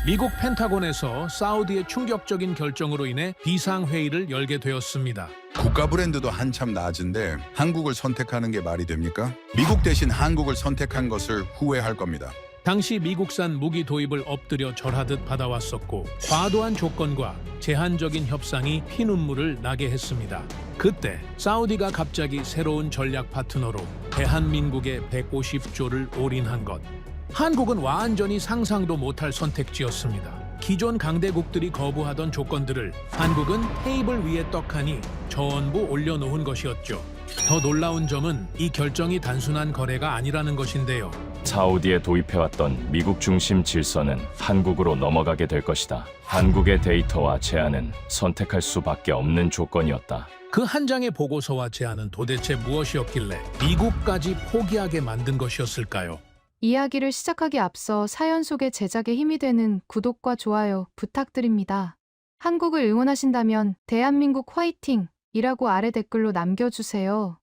미국 펜타곤에서 사우디의 충격적인 결정으로 인해 비상회의를 열게 되었습니다. 국가 브랜드도 한참 낮은데 한국을 선택하는 게 말이 됩니까? 미국 대신 한국을 선택한 것을 후회할 겁니다. 당시 미국산 무기 도입을 엎드려 절하듯 받아왔었고 과도한 조건과 제한적인 협상이 피눈물을 나게 했습니다. 그때 사우디가 갑자기 새로운 전략 파트너로 대한민국에 150조를 올인한 것. 한국은 완전히 상상도 못할 선택지였습니다. 기존 강대국들이 거부하던 조건들을 한국은 테이블 위에 떡하니 전부 올려놓은 것이었죠. 더 놀라운 점은 이 결정이 단순한 거래가 아니라는 것인데요. 사우디에 도입해왔던 미국 중심 질서는 한국으로 넘어가게 될 것이다. 한국의 데이터와 제안은 선택할 수밖에 없는 조건이었다. 그 한 장의 보고서와 제안은 도대체 무엇이었길래 미국까지 포기하게 만든 것이었을까요? 이야기를 시작하기 앞서 사연 속의 제작에 힘이 되는 구독과 좋아요 부탁드립니다. 한국을 응원하신다면 대한민국 화이팅! 이라고 아래 댓글로 남겨주세요.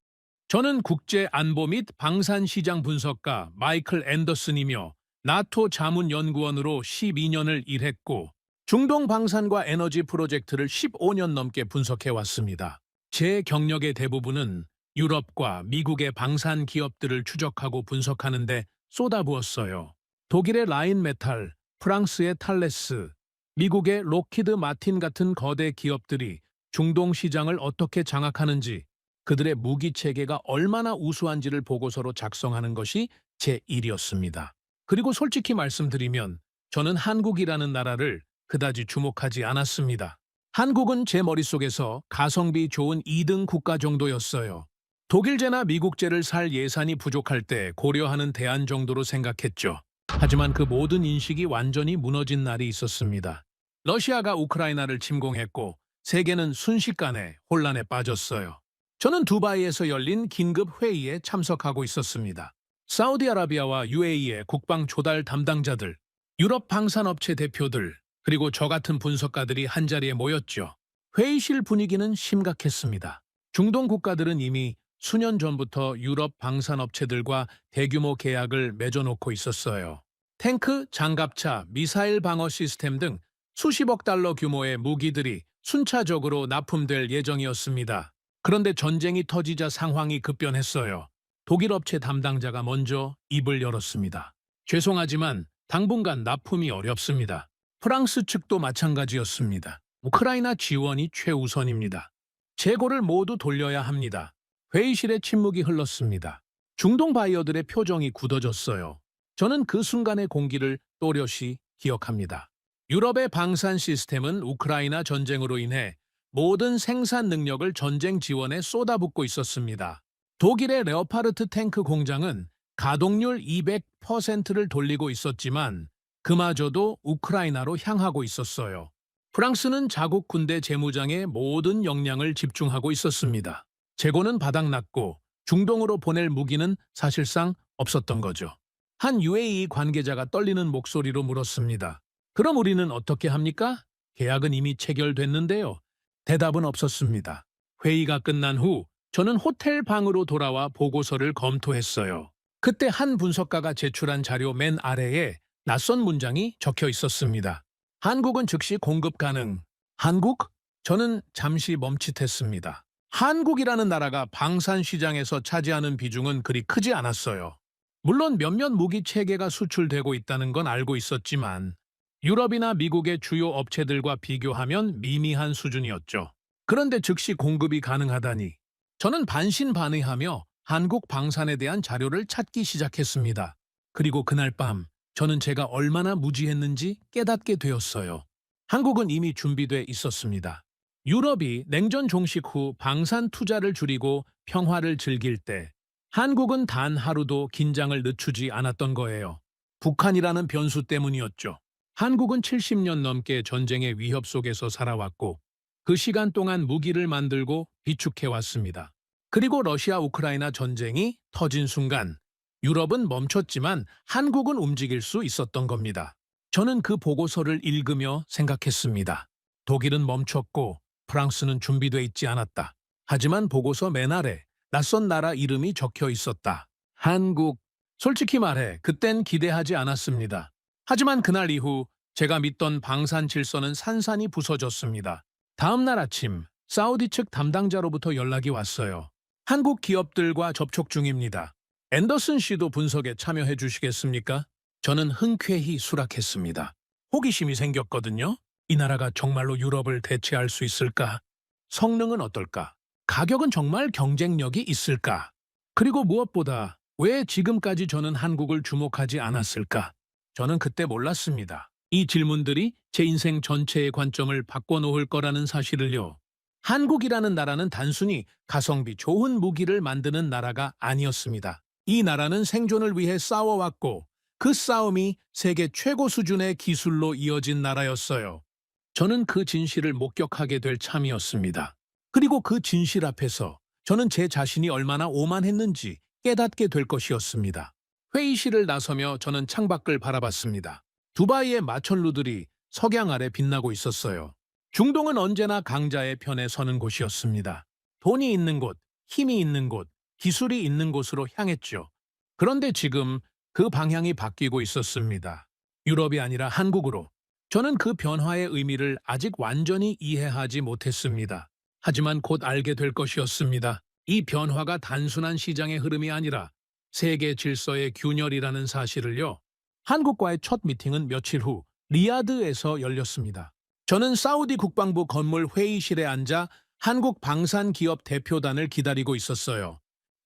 저는 국제안보 및 방산시장 분석가 마이클 앤더슨이며 나토 자문연구원으로 12년을 일했고 중동 방산과 에너지 프로젝트를 15년 넘게 분석해왔습니다. 제 경력의 대부분은 유럽과 미국의 방산 기업들을 추적하고 분석하는 데 쏟아부었어요. 독일의 라인메탈, 프랑스의 탈레스, 미국의 록히드 마틴 같은 거대 기업들이 중동 시장을 어떻게 장악하는지, 그들의 무기 체계가 얼마나 우수한지를 보고서로 작성하는 것이 제 일이었습니다. 그리고 솔직히 말씀드리면 저는 한국이라는 나라를 그다지 주목하지 않았습니다. 한국은 제 머릿속에서 가성비 좋은 2등 국가 정도였어요. 독일제나 미국제를 살 예산이 부족할 때 고려하는 대안 정도로 생각했죠. 하지만 그 모든 인식이 완전히 무너진 날이 있었습니다. 러시아가 우크라이나를 침공했고 세계는 순식간에 혼란에 빠졌어요. 저는 두바이에서 열린 긴급 회의에 참석하고 있었습니다. 사우디아라비아와 UAE의 국방 조달 담당자들, 유럽 방산업체 대표들, 그리고 저 같은 분석가들이 한자리에 모였죠. 회의실 분위기는 심각했습니다. 중동 국가들은 이미 수년 전부터 유럽 방산업체들과 대규모 계약을 맺어놓고 있었어요. 탱크, 장갑차, 미사일 방어 시스템 등 수십억 달러 규모의 무기들이 순차적으로 납품될 예정이었습니다. 그런데 전쟁이 터지자 상황이 급변했어요. 독일 업체 담당자가 먼저 입을 열었습니다. 죄송하지만 당분간 납품이 어렵습니다. 프랑스 측도 마찬가지였습니다. 우크라이나 지원이 최우선입니다. 재고를 모두 돌려야 합니다. 회의실에 침묵이 흘렀습니다. 중동 바이어들의 표정이 굳어졌어요. 저는 그 순간의 공기를 또렷이 기억합니다. 유럽의 방산 시스템은 우크라이나 전쟁으로 인해 모든 생산 능력을 전쟁 지원에 쏟아붓고 있었습니다. 독일의 레오파르트 탱크 공장은 가동률 200%를 돌리고 있었지만 그마저도 우크라이나로 향하고 있었어요. 프랑스는 자국 군대 재무장에 모든 역량을 집중하고 있었습니다. 재고는 바닥났고 중동으로 보낼 무기는 사실상 없었던 거죠. 한 UAE 관계자가 떨리는 목소리로 물었습니다. 그럼 우리는 어떻게 합니까? 계약은 이미 체결됐는데요. 대답은 없었습니다. 회의가 끝난 후 저는 호텔 방으로 돌아와 보고서를 검토했어요. 그때 한 분석가가 제출한 자료 맨 아래에 낯선 문장이 적혀 있었습니다. 한국은 즉시 공급 가능. 한국? 저는 잠시 멈칫했습니다. 한국이라는 나라가 방산 시장에서 차지하는 비중은 그리 크지 않았어요. 물론 몇몇 무기 체계가 수출되고 있다는 건 알고 있었지만 유럽이나 미국의 주요 업체들과 비교하면 미미한 수준이었죠. 그런데 즉시 공급이 가능하다니. 저는 반신반의하며 한국 방산에 대한 자료를 찾기 시작했습니다. 그리고 그날 밤 저는 제가 얼마나 무지했는지 깨닫게 되었어요. 한국은 이미 준비돼 있었습니다. 유럽이 냉전 종식 후 방산 투자를 줄이고 평화를 즐길 때 한국은 단 하루도 긴장을 늦추지 않았던 거예요. 북한이라는 변수 때문이었죠. 한국은 70년 넘게 전쟁의 위협 속에서 살아왔고 그 시간 동안 무기를 만들고 비축해왔습니다. 그리고 러시아 우크라이나 전쟁이 터진 순간 유럽은 멈췄지만 한국은 움직일 수 있었던 겁니다. 저는 그 보고서를 읽으며 생각했습니다. 독일은 멈췄고 프랑스는 준비돼 있지 않았다. 하지만 보고서 맨 아래 낯선 나라 이름이 적혀 있었다. 한국. 솔직히 말해 그땐 기대하지 않았습니다. 하지만 그날 이후 제가 믿던 방산 질서는 산산이 부서졌습니다. 다음 날 아침 사우디 측 담당자로부터 연락이 왔어요. 한국 기업들과 접촉 중입니다. 앤더슨 씨도 분석에 참여해 주시겠습니까? 저는 흔쾌히 수락했습니다. 호기심이 생겼거든요. 이 나라가 정말로 유럽을 대체할 수 있을까? 성능은 어떨까? 가격은 정말 경쟁력이 있을까? 그리고 무엇보다 왜 지금까지 저는 한국을 주목하지 않았을까? 저는 그때 몰랐습니다. 이 질문들이 제 인생 전체의 관점을 바꿔놓을 거라는 사실을요. 한국이라는 나라는 단순히 가성비 좋은 무기를 만드는 나라가 아니었습니다. 이 나라는 생존을 위해 싸워왔고 그 싸움이 세계 최고 수준의 기술로 이어진 나라였어요. 저는 그 진실을 목격하게 될 참이었습니다. 그리고 그 진실 앞에서 저는 제 자신이 얼마나 오만했는지 깨닫게 될 것이었습니다. 회의실을 나서며 저는 창밖을 바라봤습니다. 두바이의 마천루들이 석양 아래 빛나고 있었어요. 중동은 언제나 강자의 편에 서는 곳이었습니다. 돈이 있는 곳, 힘이 있는 곳, 기술이 있는 곳으로 향했죠. 그런데 지금 그 방향이 바뀌고 있었습니다. 유럽이 아니라 한국으로. 저는 그 변화의 의미를 아직 완전히 이해하지 못했습니다. 하지만 곧 알게 될 것이었습니다. 이 변화가 단순한 시장의 흐름이 아니라 세계 질서의 균열이라는 사실을요. 한국과의 첫 미팅은 며칠 후 리야드에서 열렸습니다. 저는 사우디 국방부 건물 회의실에 앉아 한국 방산기업 대표단을 기다리고 있었어요.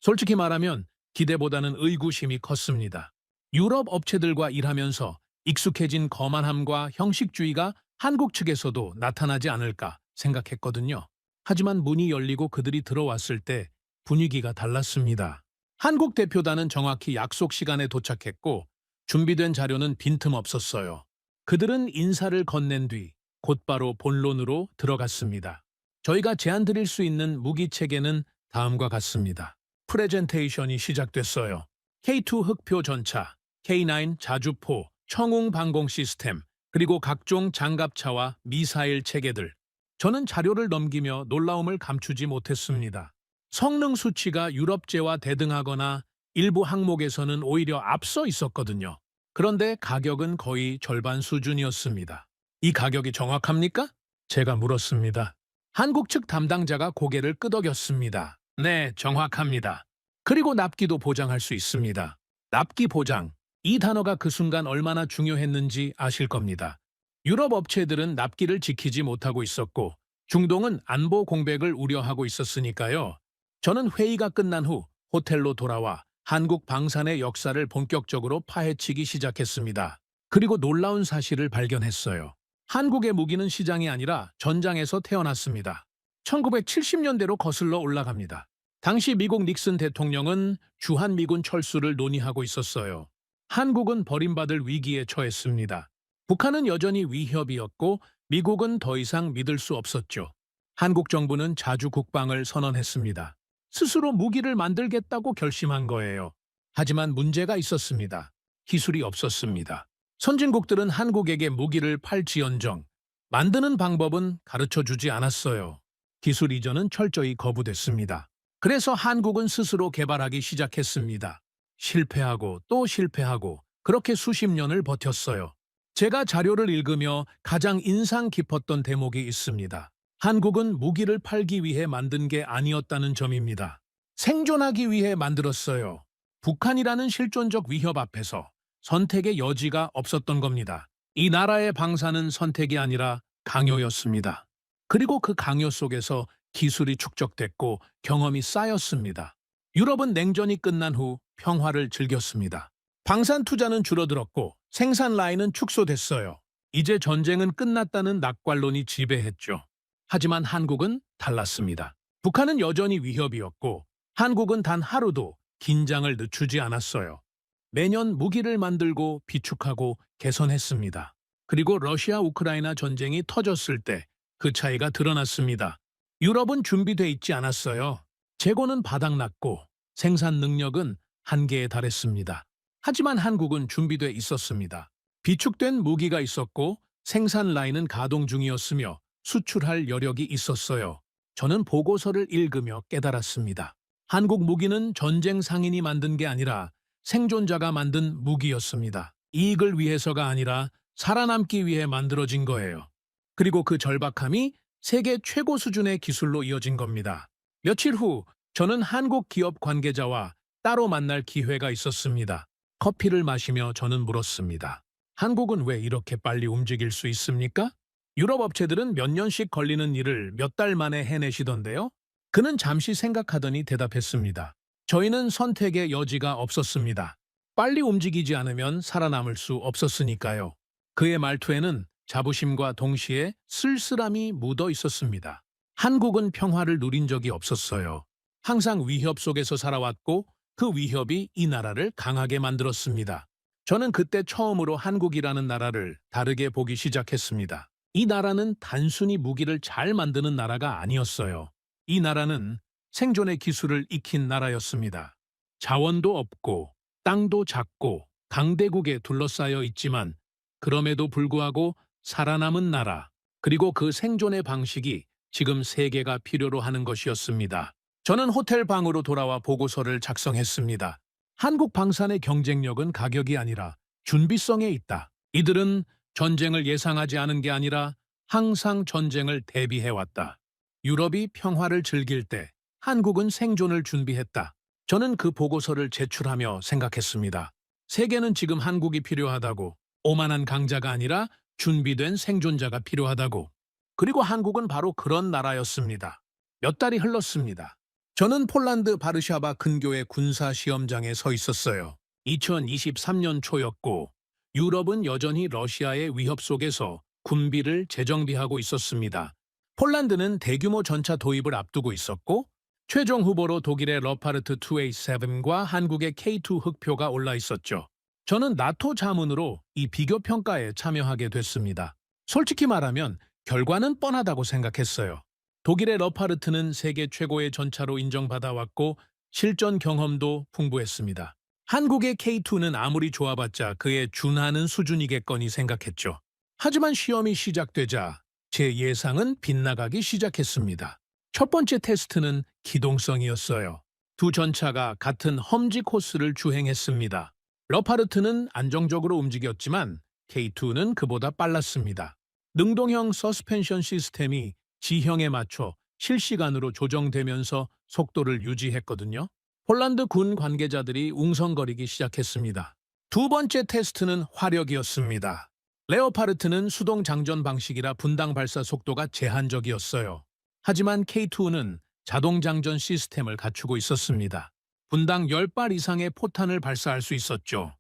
솔직히 말하면 기대보다는 의구심이 컸습니다. 유럽 업체들과 일하면서 익숙해진 거만함과 형식주의가 한국 측에서도 나타나지 않을까 생각했거든요. 하지만 문이 열리고 그들이 들어왔을 때 분위기가 달랐습니다. 한국 대표단은 정확히 약속 시간에 도착했고 준비된 자료는 빈틈없었어요. 그들은 인사를 건넨 뒤 곧바로 본론으로 들어갔습니다. 저희가 제안 드릴 수 있는 무기 체계는 다음과 같습니다. 프레젠테이션이 시작됐어요. K2 흑표 전차, K9 자주포, 청웅 방공 시스템, 그리고 각종 장갑차와 미사일 체계들. 저는 자료를 넘기며 놀라움을 감추지 못했습니다. 성능 수치가 유럽제와 대등하거나 일부 항목에서는 오히려 앞서 있었거든요. 그런데 가격은 거의 절반 수준이었습니다. 이 가격이 정확합니까? 제가 물었습니다. 한국 측 담당자가 고개를 끄덕였습니다. 네, 정확합니다. 그리고 납기도 보장할 수 있습니다. 납기 보장. 이 단어가 그 순간 얼마나 중요했는지 아실 겁니다. 유럽 업체들은 납기를 지키지 못하고 있었고 중동은 안보 공백을 우려하고 있었으니까요. 저는 회의가 끝난 후 호텔로 돌아와 한국 방산의 역사를 본격적으로 파헤치기 시작했습니다. 그리고 놀라운 사실을 발견했어요. 한국의 무기는 시장이 아니라 전장에서 태어났습니다. 1970년대로 거슬러 올라갑니다. 당시 미국 닉슨 대통령은 주한미군 철수를 논의하고 있었어요. 한국은 버림받을 위기에 처했습니다. 북한은 여전히 위협이었고 미국은 더 이상 믿을 수 없었죠. 한국 정부는 자주 국방을 선언했습니다. 스스로 무기를 만들겠다고 결심한 거예요. 하지만 문제가 있었습니다. 기술이 없었습니다. 선진국들은 한국에게 무기를 팔지언정 만드는 방법은 가르쳐주지 않았어요. 기술 이전은 철저히 거부됐습니다. 그래서 한국은 스스로 개발하기 시작했습니다. 실패하고 또 실패하고 그렇게 수십 년을 버텼어요. 제가 자료를 읽으며 가장 인상 깊었던 대목이 있습니다. 한국은 무기를 팔기 위해 만든 게 아니었다는 점입니다. 생존하기 위해 만들었어요. 북한이라는 실존적 위협 앞에서 선택의 여지가 없었던 겁니다. 이 나라의 방사는 선택이 아니라 강요였습니다. 그리고 그 강요 속에서 기술이 축적됐고 경험이 쌓였습니다. 유럽은 냉전이 끝난 후 평화를 즐겼습니다. 방산 투자는 줄어들었고 생산 라인은 축소됐어요. 이제 전쟁은 끝났다는 낙관론이 지배했죠. 하지만 한국은 달랐습니다. 북한은 여전히 위협이었고 한국은 단 하루도 긴장을 늦추지 않았어요. 매년 무기를 만들고 비축하고 개선했습니다. 그리고 러시아 우크라이나 전쟁이 터졌을 때 그 차이가 드러났습니다. 유럽은 준비돼 있지 않았어요. 재고는 바닥났고 생산 능력은 한계에 달했습니다. 하지만 한국은 준비돼 있었습니다. 비축된 무기가 있었고 생산 라인은 가동 중이었으며 수출할 여력이 있었어요. 저는 보고서를 읽으며 깨달았습니다. 한국 무기는 전쟁 상인이 만든 게 아니라 생존자가 만든 무기였습니다. 이익을 위해서가 아니라 살아남기 위해 만들어진 거예요. 그리고 그 절박함이 세계 최고 수준의 기술로 이어진 겁니다. 며칠 후 저는 한국 기업 관계자와 따로 만날 기회가 있었습니다. 커피를 마시며 저는 물었습니다. 한국은 왜 이렇게 빨리 움직일 수 있습니까? 유럽 업체들은 몇 년씩 걸리는 일을 몇 달 만에 해내시던데요? 그는 잠시 생각하더니 대답했습니다. 저희는 선택의 여지가 없었습니다. 빨리 움직이지 않으면 살아남을 수 없었으니까요. 그의 말투에는 자부심과 동시에 쓸쓸함이 묻어 있었습니다. 한국은 평화를 누린 적이 없었어요. 항상 위협 속에서 살아왔고 그 위협이 이 나라를 강하게 만들었습니다. 저는 그때 처음으로 한국이라는 나라를 다르게 보기 시작했습니다. 이 나라는 단순히 무기를 잘 만드는 나라가 아니었어요. 이 나라는 생존의 기술을 익힌 나라였습니다. 자원도 없고 땅도 작고 강대국에 둘러싸여 있지만 그럼에도 불구하고 살아남은 나라, 그리고 그 생존의 방식이 지금 세계가 필요로 하는 것이었습니다. 저는 호텔 방으로 돌아와 보고서를 작성했습니다. 한국 방산의 경쟁력은 가격이 아니라 준비성에 있다. 이들은 전쟁을 예상하지 않은 게 아니라 항상 전쟁을 대비해왔다. 유럽이 평화를 즐길 때 한국은 생존을 준비했다. 저는 그 보고서를 제출하며 생각했습니다. 세계는 지금 한국이 필요하다고, 오만한 강자가 아니라 준비된 생존자가 필요하다고. 그리고 한국은 바로 그런 나라였습니다. 몇 달이 흘렀습니다. 저는 폴란드 바르샤바 근교의 군사시험장에 서 있었어요. 2023년 초였고 유럽은 여전히 러시아의 위협 속에서 군비를 재정비하고 있었습니다. 폴란드는 대규모 전차 도입을 앞두고 있었고 최종 후보로 독일의 러파르트 2A7과 한국의 K2 흑표가 올라 있었죠. 저는 나토 자문으로 이 비교 평가에 참여하게 됐습니다. 솔직히 말하면 결과는 뻔하다고 생각했어요. 독일의 러파르트는 세계 최고의 전차로 인정받아왔고 실전 경험도 풍부했습니다. 한국의 K2는 아무리 좋아봤자 그에 준하는 수준이겠거니 생각했죠. 하지만 시험이 시작되자 제 예상은 빗나가기 시작했습니다. 첫 번째 테스트는 기동성이었어요. 두 전차가 같은 험지 코스를 주행했습니다. 러파르트는 안정적으로 움직였지만 K2는 그보다 빨랐습니다. 능동형 서스펜션 시스템이 지형에 맞춰 실시간으로 조정되면서 속도를 유지했거든요. 폴란드 군 관계자들이 웅성거리기 시작했습니다. 두 번째 테스트는 화력이었습니다. 레오파르트는 수동 장전 방식이라 분당 발사 속도가 제한적이었어요. 하지만 K2는 자동 장전 시스템을 갖추고 있었습니다. 분당 10발 이상의 포탄을 발사할 수 있었죠.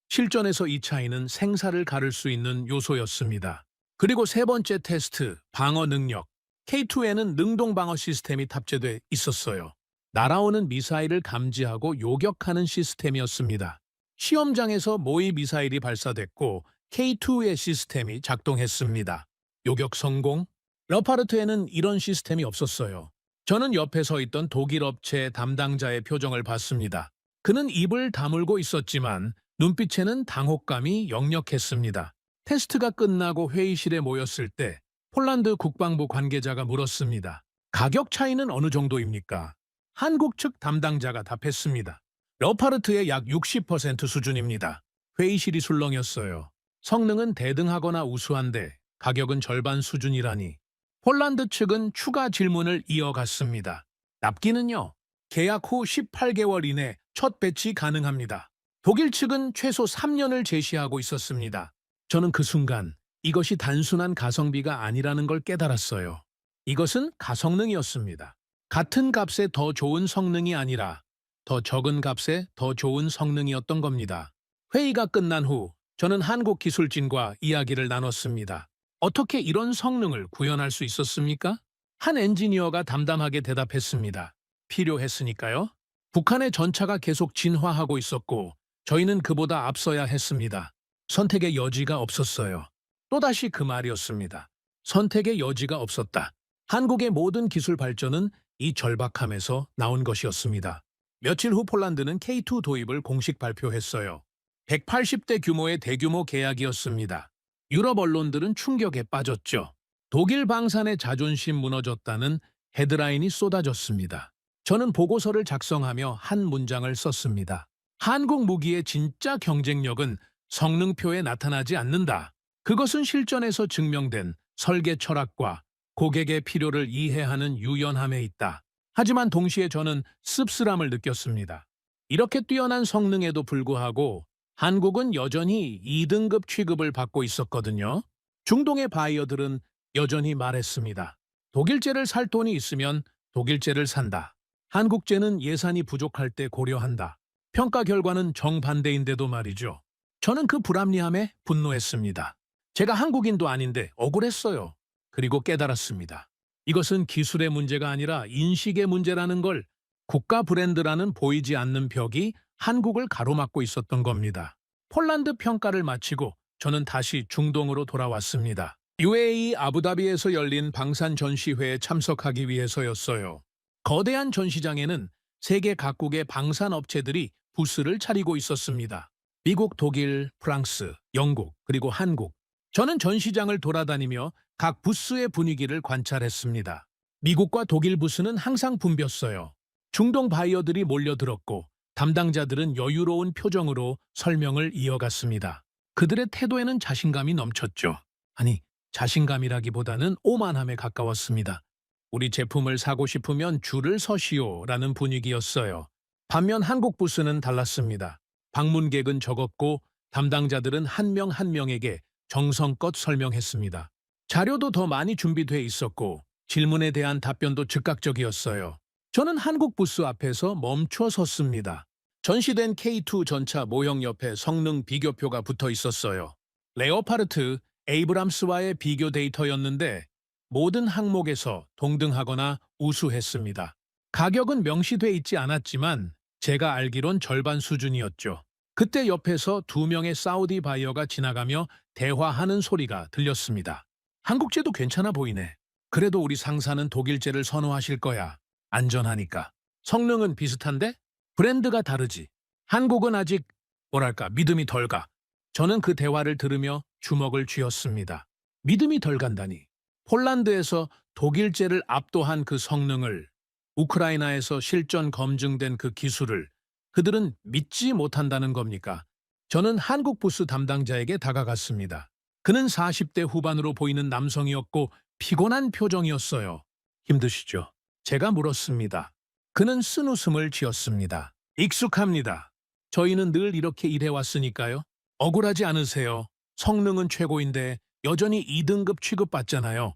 실전에서 이 차이는 생사를 가를 수 있는 요소였습니다. 그리고 세 번째 테스트, 방어 능력. K2에는 능동 방어 시스템이 탑재돼 있었어요. 날아오는 미사일을 감지하고 요격하는 시스템이었습니다. 시험장에서 모의 미사일이 발사됐고 K2의 시스템이 작동했습니다. 요격 성공? 러파르트에는 이런 시스템이 없었어요. 저는 옆에 서 있던 독일 업체 담당자의 표정을 봤습니다. 그는 입을 다물고 있었지만 눈빛에는 당혹감이 역력했습니다. 테스트가 끝나고 회의실에 모였을 때 폴란드 국방부 관계자가 물었습니다. 가격 차이는 어느 정도입니까? 한국 측 담당자가 답했습니다. 러파르트의 약 60% 수준입니다. 회의실이 술렁였어요. 성능은 대등하거나 우수한데 가격은 절반 수준이라니. 폴란드 측은 추가 질문을 이어갔습니다. 납기는요? 계약 후 18개월 이내 첫 배치 가능합니다. 독일 측은 최소 3년을 제시하고 있었습니다. 저는 그 순간 이것이 단순한 가성비가 아니라는 걸 깨달았어요. 이것은 가성능이었습니다. 같은 값에 더 좋은 성능이 아니라 더 적은 값에 더 좋은 성능이었던 겁니다. 회의가 끝난 후 저는 한국 기술진과 이야기를 나눴습니다. 어떻게 이런 성능을 구현할 수 있었습니까? 한 엔지니어가 담담하게 대답했습니다. 필요했으니까요. 북한의 전차가 계속 진화하고 있었고 저희는 그보다 앞서야 했습니다. 선택의 여지가 없었어요. 또다시 그 말이었습니다. 선택의 여지가 없었다. 한국의 모든 기술 발전은 이 절박함에서 나온 것이었습니다. 며칠 후 폴란드는 K2 도입을 공식 발표했어요. 180대 규모의 대규모 계약이었습니다. 유럽 언론들은 충격에 빠졌죠. 독일 방산의 자존심 무너졌다는 헤드라인이 쏟아졌습니다. 저는 보고서를 작성하며 한 문장을 썼습니다. 한국 무기의 진짜 경쟁력은 성능표에 나타나지 않는다. 그것은 실전에서 증명된 설계 철학과 고객의 필요를 이해하는 유연함에 있다. 하지만 동시에 저는 씁쓸함을 느꼈습니다. 이렇게 뛰어난 성능에도 불구하고 한국은 여전히 2등급 취급을 받고 있었거든요. 중동의 바이어들은 여전히 말했습니다. 독일제를 살 돈이 있으면 독일제를 산다. 한국제는 예산이 부족할 때 고려한다. 평가 결과는 정반대인데도 말이죠. 저는 그 불합리함에 분노했습니다. 제가 한국인도 아닌데 억울했어요. 그리고 깨달았습니다. 이것은 기술의 문제가 아니라 인식의 문제라는 걸, 국가 브랜드라는 보이지 않는 벽이 한국을 가로막고 있었던 겁니다. 폴란드 평가를 마치고 저는 다시 중동으로 돌아왔습니다. UAE 아부다비에서 열린 방산 전시회에 참석하기 위해서였어요. 거대한 전시장에는 세계 각국의 방산 업체들이 부스를 차리고 있었습니다. 미국, 독일, 프랑스, 영국, 그리고 한국. 저는 전시장을 돌아다니며 각 부스의 분위기를 관찰했습니다. 미국과 독일 부스는 항상 붐볐어요. 중동 바이어들이 몰려들었고 담당자들은 여유로운 표정으로 설명을 이어갔습니다. 그들의 태도에는 자신감이 넘쳤죠. 아니, 자신감이라기보다는 오만함에 가까웠습니다. 우리 제품을 사고 싶으면 줄을 서시오라는 분위기였어요. 반면 한국 부스는 달랐습니다. 방문객은 적었고 담당자들은 한 명 한 명에게 정성껏 설명했습니다. 자료도 더 많이 준비돼 있었고 질문에 대한 답변도 즉각적이었어요. 저는 한국 부스 앞에서 멈춰 섰습니다. 전시된 K2 전차 모형 옆에 성능 비교표가 붙어 있었어요. 레오파르트, 에이브람스와의 비교 데이터였는데 모든 항목에서 동등하거나 우수했습니다. 가격은 명시돼 있지 않았지만 제가 알기론 절반 수준이었죠. 그때 옆에서 2명의 사우디 바이어가 지나가며 대화하는 소리가 들렸습니다. 한국제도 괜찮아 보이네. 그래도 우리 상사는 독일제를 선호하실 거야. 안전하니까. 성능은 비슷한데? 브랜드가 다르지. 한국은 아직 뭐랄까 믿음이 덜 가. 저는 그 대화를 들으며 주먹을 쥐었습니다. 믿음이 덜 간다니. 폴란드에서 독일제를 압도한 그 성능을, 우크라이나에서 실전 검증된 그 기술을 그들은 믿지 못한다는 겁니까? 저는 한국 부스 담당자에게 다가갔습니다. 그는 40대 후반으로 보이는 남성이었고 피곤한 표정이었어요. 힘드시죠? 제가 물었습니다. 그는 쓴웃음을 지었습니다. 익숙합니다. 저희는 늘 이렇게 일해왔으니까요. 억울하지 않으세요? 성능은 최고인데 여전히 2등급 취급받잖아요.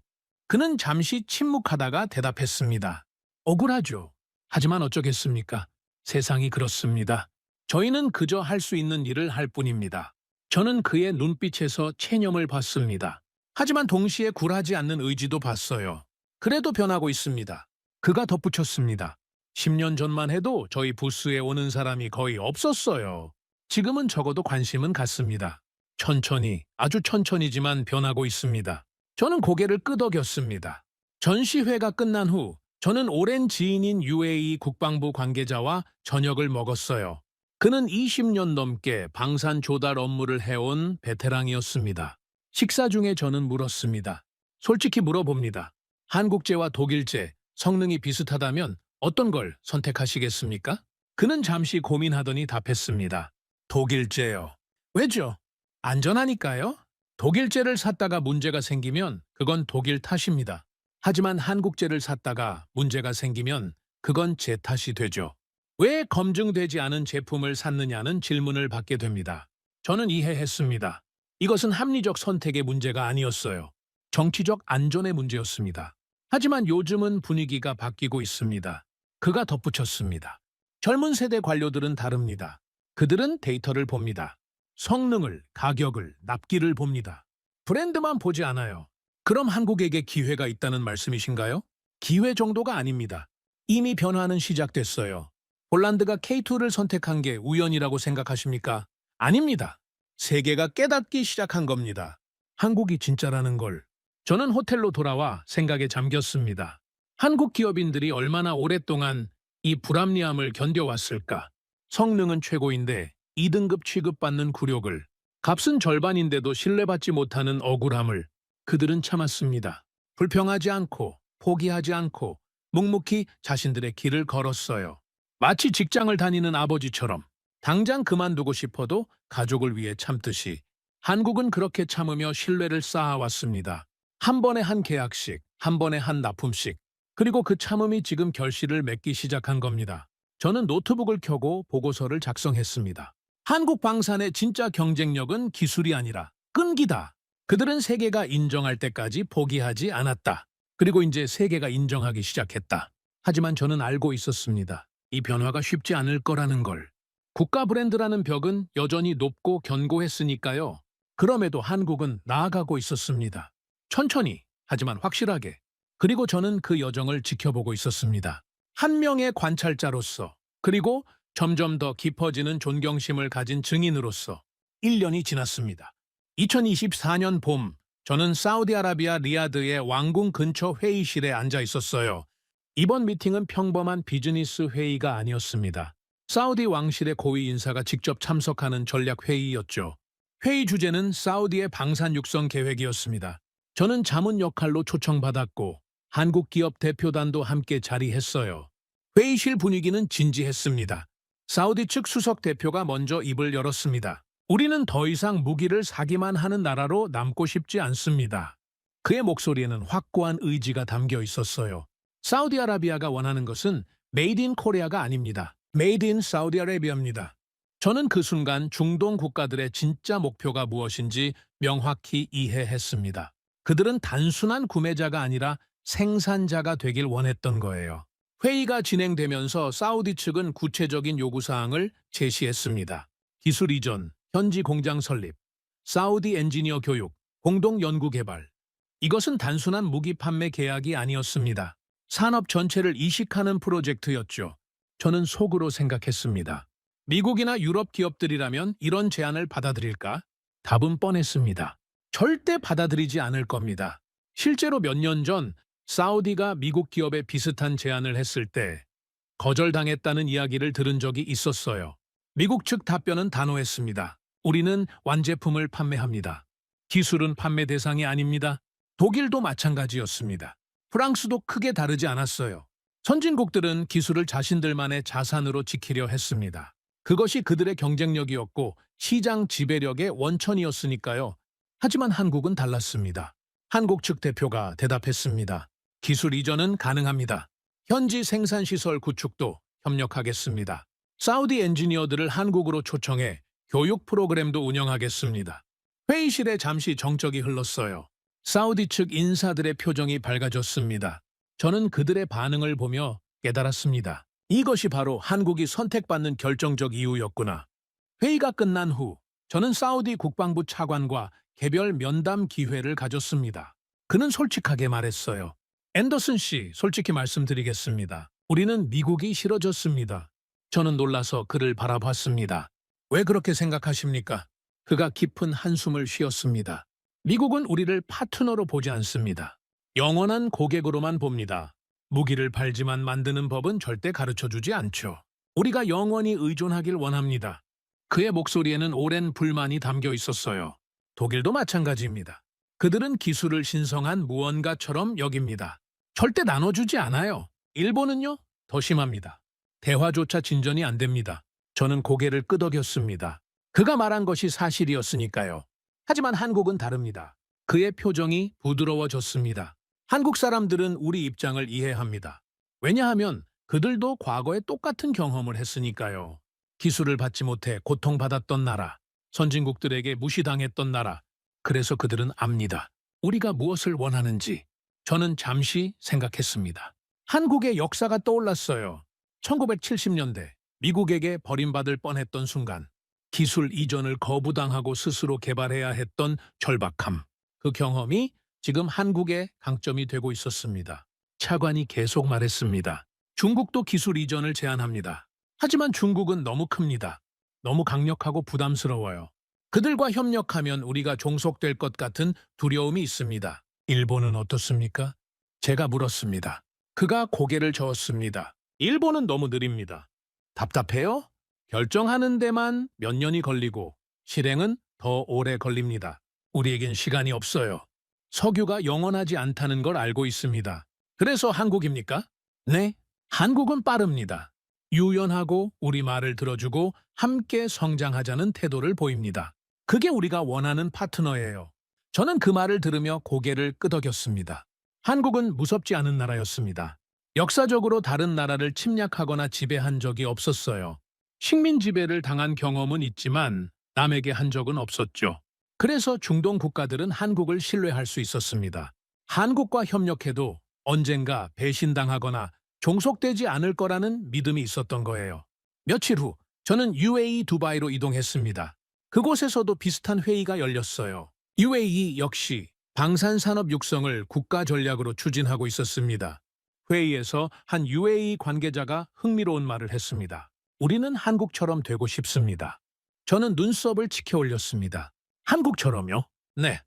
그는 잠시 침묵하다가 대답했습니다. 억울하죠. 하지만 어쩌겠습니까? 세상이 그렇습니다. 저희는 그저 할 수 있는 일을 할 뿐입니다. 저는 그의 눈빛에서 체념을 봤습니다. 하지만 동시에 굴하지 않는 의지도 봤어요. 그래도 변하고 있습니다. 그가 덧붙였습니다. 10년 전만 해도 저희 부스에 오는 사람이 거의 없었어요. 지금은 적어도 관심은 갖습니다. 천천히, 아주 천천히지만 변하고 있습니다. 저는 고개를 끄덕였습니다. 전시회가 끝난 후 저는 오랜 지인인 UAE 국방부 관계자와 저녁을 먹었어요. 그는 20년 넘게 방산 조달 업무를 해온 베테랑이었습니다. 식사 중에 저는 물었습니다. 솔직히 물어봅니다. 한국제와 독일제, 성능이 비슷하다면 어떤 걸 선택하시겠습니까? 그는 잠시 고민하더니 답했습니다. 독일제요. 왜죠? 안전하니까요. 독일제를 샀다가 문제가 생기면 그건 독일 탓입니다. 하지만 한국제를 샀다가 문제가 생기면 그건 제 탓이 되죠. 왜 검증되지 않은 제품을 샀느냐는 질문을 받게 됩니다. 저는 이해했습니다. 이것은 합리적 선택의 문제가 아니었어요. 정치적 안전의 문제였습니다. 하지만 요즘은 분위기가 바뀌고 있습니다. 그가 덧붙였습니다. 젊은 세대 관료들은 다릅니다. 그들은 데이터를 봅니다. 성능을, 가격을, 납기를 봅니다. 브랜드만 보지 않아요. 그럼 한국에게 기회가 있다는 말씀이신가요? 기회 정도가 아닙니다. 이미 변화는 시작됐어요. 폴란드가 K2를 선택한 게 우연이라고 생각하십니까? 아닙니다. 세계가 깨닫기 시작한 겁니다. 한국이 진짜라는 걸. 저는 호텔로 돌아와 생각에 잠겼습니다. 한국 기업인들이 얼마나 오랫동안 이 불합리함을 견뎌왔을까? 성능은 최고인데 2등급 취급받는 굴욕을, 값은 절반인데도 신뢰받지 못하는 억울함을 그들은 참았습니다. 불평하지 않고 포기하지 않고 묵묵히 자신들의 길을 걸었어요. 마치 직장을 다니는 아버지처럼 당장 그만두고 싶어도 가족을 위해 참듯이 한국은 그렇게 참으며 신뢰를 쌓아왔습니다. 한 번에 한 계약씩, 한 번에 한 납품씩, 그리고 그 참음이 지금 결실을 맺기 시작한 겁니다. 저는 노트북을 켜고 보고서를 작성했습니다. 한국 방산의 진짜 경쟁력은 기술이 아니라 끈기다. 그들은 세계가 인정할 때까지 포기하지 않았다. 그리고 이제 세계가 인정하기 시작했다. 하지만 저는 알고 있었습니다. 이 변화가 쉽지 않을 거라는 걸. 국가 브랜드라는 벽은 여전히 높고 견고했으니까요. 그럼에도 한국은 나아가고 있었습니다. 천천히, 하지만 확실하게. 그리고 저는 그 여정을 지켜보고 있었습니다. 한 명의 관찰자로서, 그리고 점점 더 깊어지는 존경심을 가진 증인으로서 1년이 지났습니다. 2024년 봄, 저는 사우디아라비아 리야드의 왕궁 근처 회의실에 앉아 있었어요. 이번 미팅은 평범한 비즈니스 회의가 아니었습니다. 사우디 왕실의 고위 인사가 직접 참석하는 전략 회의였죠. 회의 주제는 사우디의 방산 육성 계획이었습니다. 저는 자문 역할로 초청받았고 한국 기업 대표단도 함께 자리했어요. 회의실 분위기는 진지했습니다. 사우디 측 수석 대표가 먼저 입을 열었습니다. 우리는 더 이상 무기를 사기만 하는 나라로 남고 싶지 않습니다. 그의 목소리에는 확고한 의지가 담겨 있었어요. 사우디아라비아가 원하는 것은 메이드 인 코리아가 아닙니다. 메이드 인 사우디아라비아입니다. 저는 그 순간 중동 국가들의 진짜 목표가 무엇인지 명확히 이해했습니다. 그들은 단순한 구매자가 아니라 생산자가 되길 원했던 거예요. 회의가 진행되면서 사우디 측은 구체적인 요구사항을 제시했습니다. 기술 이전, 현지 공장 설립, 사우디 엔지니어 교육, 공동 연구 개발. 이것은 단순한 무기 판매 계약이 아니었습니다. 산업 전체를 이식하는 프로젝트였죠. 저는 속으로 생각했습니다. 미국이나 유럽 기업들이라면 이런 제안을 받아들일까? 답은 뻔했습니다. 절대 받아들이지 않을 겁니다. 실제로 몇 년 전 사우디가 미국 기업에 비슷한 제안을 했을 때 거절당했다는 이야기를 들은 적이 있었어요. 미국 측 답변은 단호했습니다. 우리는 완제품을 판매합니다. 기술은 판매 대상이 아닙니다. 독일도 마찬가지였습니다. 프랑스도 크게 다르지 않았어요. 선진국들은 기술을 자신들만의 자산으로 지키려 했습니다. 그것이 그들의 경쟁력이었고 시장 지배력의 원천이었으니까요. 하지만 한국은 달랐습니다. 한국 측 대표가 대답했습니다. 기술 이전은 가능합니다. 현지 생산시설 구축도 협력하겠습니다. 사우디 엔지니어들을 한국으로 초청해 교육 프로그램도 운영하겠습니다. 회의실에 잠시 정적이 흘렀어요. 사우디 측 인사들의 표정이 밝아졌습니다. 저는 그들의 반응을 보며 깨달았습니다. 이것이 바로 한국이 선택받는 결정적 이유였구나. 회의가 끝난 후 저는 사우디 국방부 차관과 개별 면담 기회를 가졌습니다. 그는 솔직하게 말했어요. 앤더슨 씨, 솔직히 말씀드리겠습니다. 우리는 미국이 싫어졌습니다. 저는 놀라서 그를 바라봤습니다. 왜 그렇게 생각하십니까? 그가 깊은 한숨을 쉬었습니다. 미국은 우리를 파트너로 보지 않습니다. 영원한 고객으로만 봅니다. 무기를 팔지만 만드는 법은 절대 가르쳐주지 않죠. 우리가 영원히 의존하길 원합니다. 그의 목소리에는 오랜 불만이 담겨 있었어요. 독일도 마찬가지입니다. 그들은 기술을 신성한 무언가처럼 여깁니다. 절대 나눠주지 않아요. 일본은요? 더 심합니다. 대화조차 진전이 안 됩니다. 저는 고개를 끄덕였습니다. 그가 말한 것이 사실이었으니까요. 하지만 한국은 다릅니다. 그의 표정이 부드러워졌습니다. 한국 사람들은 우리 입장을 이해합니다. 왜냐하면 그들도 과거에 똑같은 경험을 했으니까요. 기술을 받지 못해 고통받았던 나라, 선진국들에게 무시당했던 나라. 그래서 그들은 압니다. 우리가 무엇을 원하는지. 저는 잠시 생각했습니다. 한국의 역사가 떠올랐어요. 1970년대 미국에게 버림받을 뻔했던 순간 기술 이전을 거부당하고 스스로 개발해야 했던 절박함. 그 경험이 지금 한국의 강점이 되고 있었습니다. 차관이 계속 말했습니다. 중국도 기술 이전을 제안합니다. 하지만 중국은 너무 큽니다. 너무 강력하고 부담스러워요. 그들과 협력하면 우리가 종속될 것 같은 두려움이 있습니다. 일본은 어떻습니까? 제가 물었습니다. 그가 고개를 저었습니다. 일본은 너무 느립니다. 답답해요? 결정하는 데만 몇 년이 걸리고 실행은 더 오래 걸립니다. 우리에겐 시간이 없어요. 석유가 영원하지 않다는 걸 알고 있습니다. 그래서 한국입니까? 네, 한국은 빠릅니다. 유연하고 우리 말을 들어주고 함께 성장하자는 태도를 보입니다. 그게 우리가 원하는 파트너예요. 저는 그 말을 들으며 고개를 끄덕였습니다. 한국은 무섭지 않은 나라였습니다. 역사적으로 다른 나라를 침략하거나 지배한 적이 없었어요. 식민 지배를 당한 경험은 있지만 남에게 한 적은 없었죠. 그래서 중동 국가들은 한국을 신뢰할 수 있었습니다. 한국과 협력해도 언젠가 배신당하거나 종속되지 않을 거라는 믿음이 있었던 거예요. 며칠 후 저는 UAE 두바이로 이동했습니다. 그곳에서도 비슷한 회의가 열렸어요. UAE 역시 방산산업 육성을 국가 전략으로 추진하고 있었습니다. 회의에서 한 UAE 관계자가 흥미로운 말을 했습니다. 우리는 한국처럼 되고 싶습니다. 저는 눈썹을 치켜 올렸습니다. 한국처럼요? 네.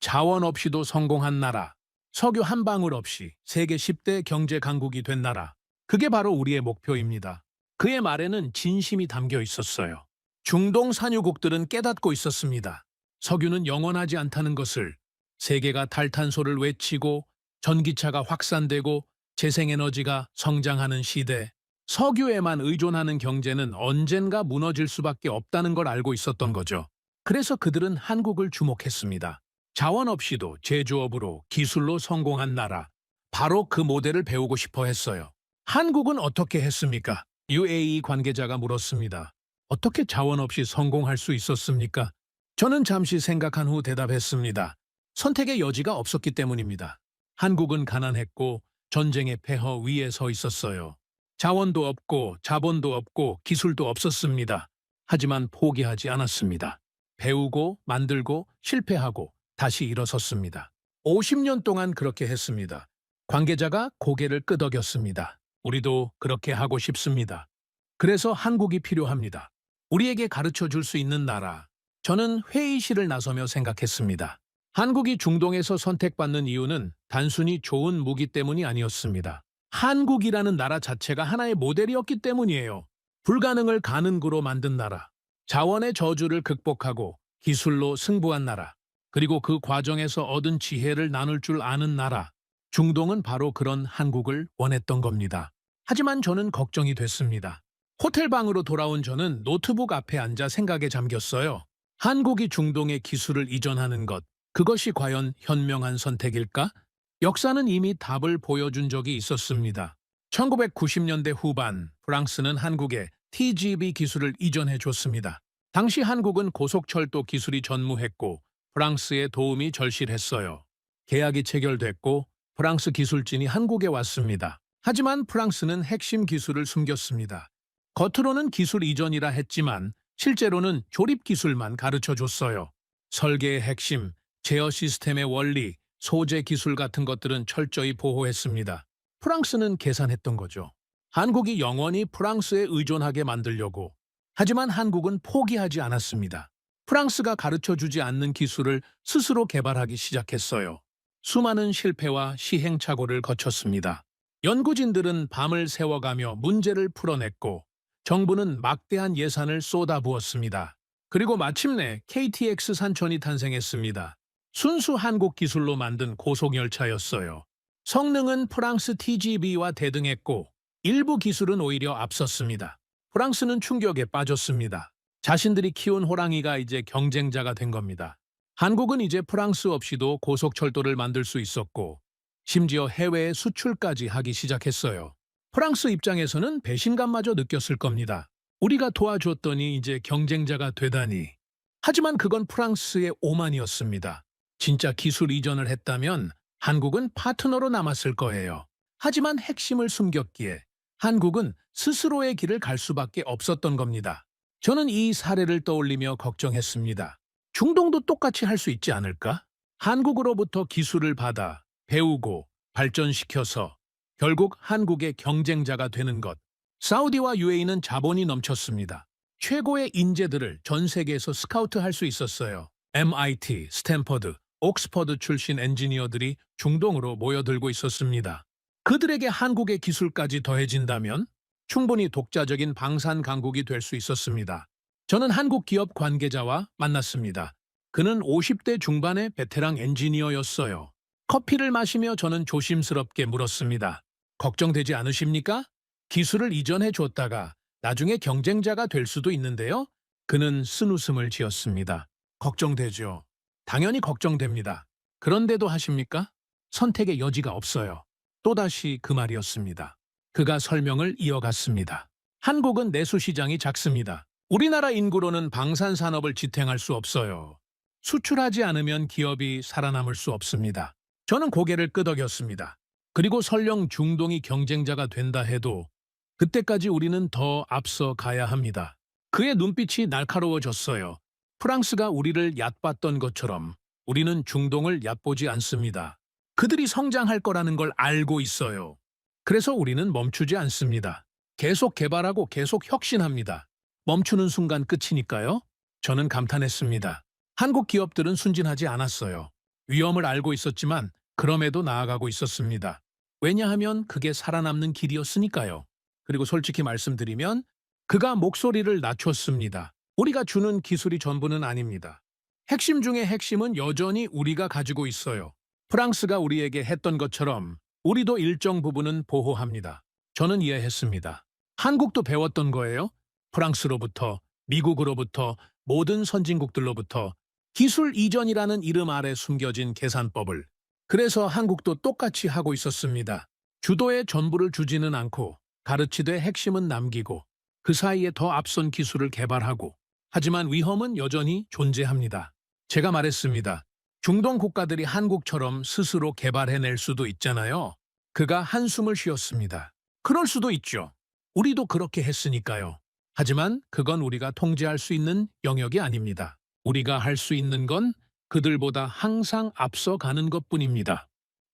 자원 없이도 성공한 나라, 석유 한 방울 없이 세계 10대 경제 강국이 된 나라. 그게 바로 우리의 목표입니다. 그의 말에는 진심이 담겨 있었어요. 중동 산유국들은 깨닫고 있었습니다. 석유는 영원하지 않다는 것을, 세계가 탈탄소를 외치고 전기차가 확산되고 재생에너지가 성장하는 시대, 석유에만 의존하는 경제는 언젠가 무너질 수밖에 없다는 걸 알고 있었던 거죠. 그래서 그들은 한국을 주목했습니다. 자원 없이도 제조업으로 기술로 성공한 나라, 바로 그 모델을 배우고 싶어 했어요. 한국은 어떻게 했습니까? UAE 관계자가 물었습니다. 어떻게 자원 없이 성공할 수 있었습니까? 저는 잠시 생각한 후 대답했습니다. 선택의 여지가 없었기 때문입니다. 한국은 가난했고 전쟁의 폐허 위에 서 있었어요. 자원도 없고 자본도 없고 기술도 없었습니다. 하지만 포기하지 않았습니다. 배우고 만들고 실패하고 다시 일어섰습니다. 50년 동안 그렇게 했습니다. 관계자가 고개를 끄덕였습니다. 우리도 그렇게 하고 싶습니다. 그래서 한국이 필요합니다. 우리에게 가르쳐 줄 수 있는 나라. 저는 회의실을 나서며 생각했습니다. 한국이 중동에서 선택받는 이유는 단순히 좋은 무기 때문이 아니었습니다. 한국이라는 나라 자체가 하나의 모델이었기 때문이에요. 불가능을 가능으로 만든 나라, 자원의 저주를 극복하고 기술로 승부한 나라, 그리고 그 과정에서 얻은 지혜를 나눌 줄 아는 나라. 중동은 바로 그런 한국을 원했던 겁니다. 하지만 저는 걱정이 됐습니다. 호텔방으로 돌아온 저는 노트북 앞에 앉아 생각에 잠겼어요. 한국이 중동에 기술을 이전하는 것, 그것이 과연 현명한 선택일까? 역사는 이미 답을 보여준 적이 있었습니다. 1990년대 후반, 프랑스는 한국에 TGV 기술을 이전해 줬습니다. 당시 한국은 고속철도 기술이 전무했고 프랑스의 도움이 절실했어요. 계약이 체결됐고 프랑스 기술진이 한국에 왔습니다. 하지만 프랑스는 핵심 기술을 숨겼습니다. 겉으로는 기술 이전이라 했지만 실제로는 조립 기술만 가르쳐 줬어요. 설계의 핵심, 제어 시스템의 원리, 소재 기술 같은 것들은 철저히 보호했습니다. 프랑스는 계산했던 거죠. 한국이 영원히 프랑스에 의존하게 만들려고. 하지만 한국은 포기하지 않았습니다. 프랑스가 가르쳐주지 않는 기술을 스스로 개발하기 시작했어요. 수많은 실패와 시행착오를 거쳤습니다. 연구진들은 밤을 새워가며 문제를 풀어냈고 정부는 막대한 예산을 쏟아부었습니다. 그리고 마침내 KTX 산천이 탄생했습니다. 순수 한국 기술로 만든 고속열차였어요. 성능은 프랑스 TGV와 대등했고 일부 기술은 오히려 앞섰습니다. 프랑스는 충격에 빠졌습니다. 자신들이 키운 호랑이가 이제 경쟁자가 된 겁니다. 한국은 이제 프랑스 없이도 고속철도를 만들 수 있었고 심지어 해외에 수출까지 하기 시작했어요. 프랑스 입장에서는 배신감마저 느꼈을 겁니다. 우리가 도와줬더니 이제 경쟁자가 되다니. 하지만 그건 프랑스의 오만이었습니다. 진짜 기술 이전을 했다면 한국은 파트너로 남았을 거예요. 하지만 핵심을 숨겼기에 한국은 스스로의 길을 갈 수밖에 없었던 겁니다. 저는 이 사례를 떠올리며 걱정했습니다. 중동도 똑같이 할 수 있지 않을까? 한국으로부터 기술을 받아 배우고 발전시켜서 결국 한국의 경쟁자가 되는 것. 사우디와 UAE는 자본이 넘쳤습니다. 최고의 인재들을 전 세계에서 스카우트할 수 있었어요. MIT, 스탠퍼드, 옥스퍼드 출신 엔지니어들이 중동으로 모여들고 있었습니다. 그들에게 한국의 기술까지 더해진다면 충분히 독자적인 방산 강국이 될 수 있었습니다. 저는 한국 기업 관계자와 만났습니다. 그는 50대 중반의 베테랑 엔지니어였어요. 커피를 마시며 저는 조심스럽게 물었습니다. 걱정되지 않으십니까? 기술을 이전해 줬다가 나중에 경쟁자가 될 수도 있는데요. 그는 쓴웃음을 지었습니다. 걱정되죠. 당연히 걱정됩니다. 그런데도 하십니까? 선택의 여지가 없어요. 또다시 그 말이었습니다. 그가 설명을 이어갔습니다. 한국은 내수 시장이 작습니다. 우리나라 인구로는 방산 산업을 지탱할 수 없어요. 수출하지 않으면 기업이 살아남을 수 없습니다. 저는 고개를 끄덕였습니다. 그리고 설령 중동이 경쟁자가 된다 해도 그때까지 우리는 더 앞서 가야 합니다. 그의 눈빛이 날카로워졌어요. 프랑스가 우리를 얕봤던 것처럼 우리는 중동을 얕보지 않습니다. 그들이 성장할 거라는 걸 알고 있어요. 그래서 우리는 멈추지 않습니다. 계속 개발하고 계속 혁신합니다. 멈추는 순간 끝이니까요. 저는 감탄했습니다. 한국 기업들은 순진하지 않았어요. 위험을 알고 있었지만 그럼에도 나아가고 있었습니다. 왜냐하면 그게 살아남는 길이었으니까요. 그리고 솔직히 말씀드리면 그가 목소리를 낮췄습니다. 우리가 주는 기술이 전부는 아닙니다. 핵심 중의 핵심은 여전히 우리가 가지고 있어요. 프랑스가 우리에게 했던 것처럼 우리도 일정 부분은 보호합니다. 저는 이해했습니다. 한국도 배웠던 거예요. 프랑스로부터, 미국으로부터, 모든 선진국들로부터 기술 이전이라는 이름 아래 숨겨진 계산법을. 그래서 한국도 똑같이 하고 있었습니다. 주도의 전부를 주지는 않고 가르치되 핵심은 남기고 그 사이에 더 앞선 기술을 개발하고 하지만 위험은 여전히 존재합니다. 제가 말했습니다. 중동 국가들이 한국처럼 스스로 개발해낼 수도 있잖아요. 그가 한숨을 쉬었습니다. 그럴 수도 있죠. 우리도 그렇게 했으니까요. 하지만 그건 우리가 통제할 수 있는 영역이 아닙니다. 우리가 할 수 있는 건 그들보다 항상 앞서가는 것뿐입니다.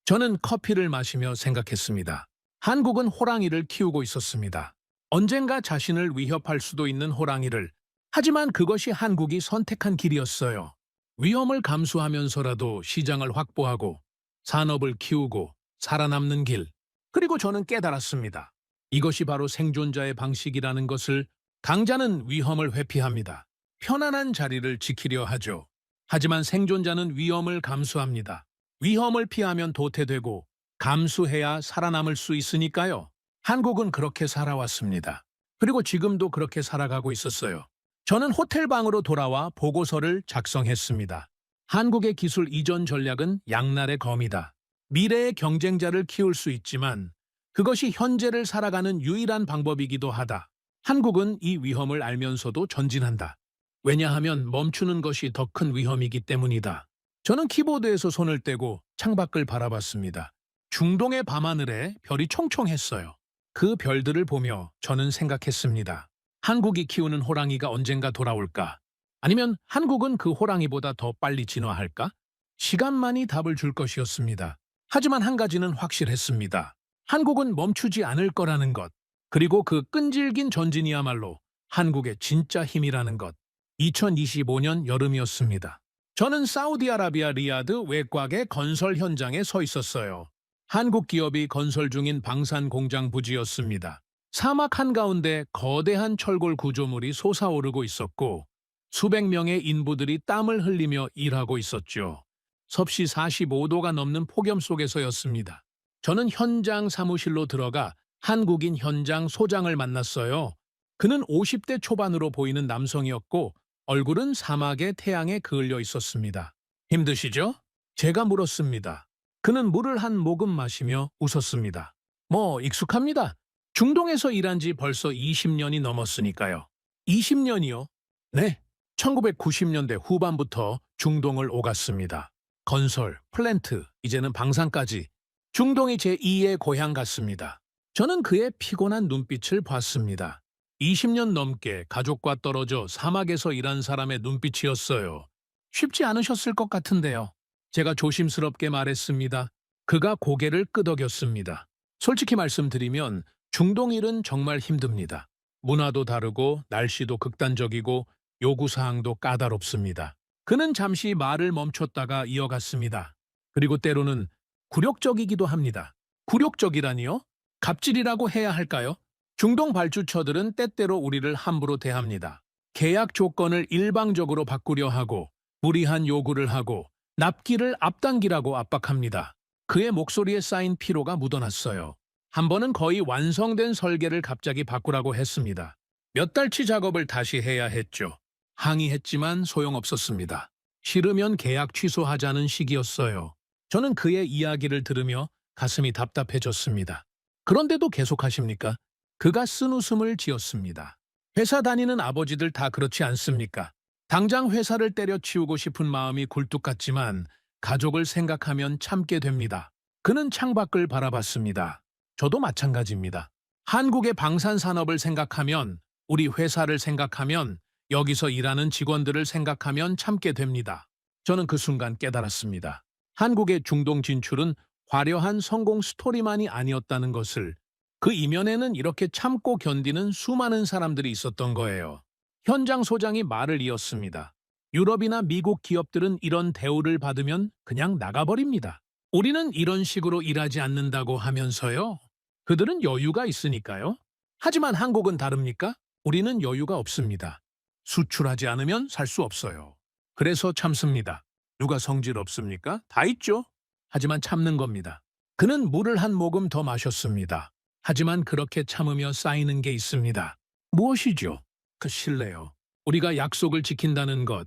저는 커피를 마시며 생각했습니다. 한국은 호랑이를 키우고 있었습니다. 언젠가 자신을 위협할 수도 있는 호랑이를. 하지만 그것이 한국이 선택한 길이었어요. 위험을 감수하면서라도 시장을 확보하고 산업을 키우고 살아남는 길. 그리고 저는 깨달았습니다. 이것이 바로 생존자의 방식이라는 것을. 강자는 위험을 회피합니다. 편안한 자리를 지키려 하죠. 하지만 생존자는 위험을 감수합니다. 위험을 피하면 도태되고 감수해야 살아남을 수 있으니까요. 한국은 그렇게 살아왔습니다. 그리고 지금도 그렇게 살아가고 있었어요. 저는 호텔방으로 돌아와 보고서를 작성했습니다. 한국의 기술 이전 전략은 양날의 검이다. 미래의 경쟁자를 키울 수 있지만 그것이 현재를 살아가는 유일한 방법이기도 하다. 한국은 이 위험을 알면서도 전진한다. 왜냐하면 멈추는 것이 더 큰 위험이기 때문이다. 저는 키보드에서 손을 떼고 창밖을 바라봤습니다. 중동의 밤하늘에 별이 총총했어요. 그 별들을 보며 저는 생각했습니다. 한국이 키우는 호랑이가 언젠가 돌아올까? 아니면 한국은 그 호랑이보다 더 빨리 진화할까? 시간만이 답을 줄 것이었습니다. 하지만 한 가지는 확실했습니다. 한국은 멈추지 않을 거라는 것. 그리고 그 끈질긴 전진이야말로 한국의 진짜 힘이라는 것. 2025년 여름이었습니다. 저는 사우디아라비아 리야드 외곽의 건설 현장에 서 있었어요. 한국 기업이 건설 중인 방산 공장 부지였습니다. 사막 한가운데 거대한 철골 구조물이 솟아오르고 있었고 수백 명의 인부들이 땀을 흘리며 일하고 있었죠. 섭씨 45도가 넘는 폭염 속에서였습니다. 저는 현장 사무실로 들어가 한국인 현장 소장을 만났어요. 그는 50대 초반으로 보이는 남성이었고 얼굴은 사막의 태양에 그을려 있었습니다. 힘드시죠? 제가 물었습니다. 그는 물을 한 모금 마시며 웃었습니다. 뭐 익숙합니다. 중동에서 일한 지 벌써 20년이 넘었으니까요. 20년이요? 네. 1990년대 후반부터 중동을 오갔습니다. 건설, 플랜트, 이제는 방산까지. 중동이 제2의 고향 같습니다. 저는 그의 피곤한 눈빛을 봤습니다. 20년 넘게 가족과 떨어져 사막에서 일한 사람의 눈빛이었어요. 쉽지 않으셨을 것 같은데요. 제가 조심스럽게 말했습니다. 그가 고개를 끄덕였습니다. 솔직히 말씀드리면 중동 일은 정말 힘듭니다. 문화도 다르고 날씨도 극단적이고 요구사항도 까다롭습니다. 그는 잠시 말을 멈췄다가 이어갔습니다. 그리고 때로는 굴욕적이기도 합니다. 굴욕적이라니요? 갑질이라고 해야 할까요? 중동 발주처들은 때때로 우리를 함부로 대합니다. 계약 조건을 일방적으로 바꾸려 하고 무리한 요구를 하고 납기를 앞당기라고 압박합니다. 그의 목소리에 쌓인 피로가 묻어났어요. 한 번은 거의 완성된 설계를 갑자기 바꾸라고 했습니다. 몇 달치 작업을 다시 해야 했죠. 항의했지만 소용없었습니다. 싫으면 계약 취소하자는 식이었어요. 저는 그의 이야기를 들으며 가슴이 답답해졌습니다. 그런데도 계속하십니까? 그가 쓴웃음을 지었습니다. 회사 다니는 아버지들 다 그렇지 않습니까? 당장 회사를 때려치우고 싶은 마음이 굴뚝 같지만 가족을 생각하면 참게 됩니다. 그는 창밖을 바라봤습니다. 저도 마찬가지입니다. 한국의 방산산업을 생각하면, 우리 회사를 생각하면, 여기서 일하는 직원들을 생각하면 참게 됩니다. 저는 그 순간 깨달았습니다. 한국의 중동 진출은 화려한 성공 스토리만이 아니었다는 것을, 그 이면에는 이렇게 참고 견디는 수많은 사람들이 있었던 거예요. 현장 소장이 말을 이었습니다. 유럽이나 미국 기업들은 이런 대우를 받으면 그냥 나가버립니다. 우리는 이런 식으로 일하지 않는다고 하면서요. 그들은 여유가 있으니까요. 하지만 한국은 다릅니까? 우리는 여유가 없습니다. 수출하지 않으면 살 수 없어요. 그래서 참습니다. 누가 성질 없습니까? 다 있죠. 하지만 참는 겁니다. 그는 물을 한 모금 더 마셨습니다. 하지만 그렇게 참으며 쌓이는 게 있습니다. 무엇이죠? 그 신뢰요. 우리가 약속을 지킨다는 것,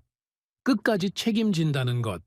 끝까지 책임진다는 것,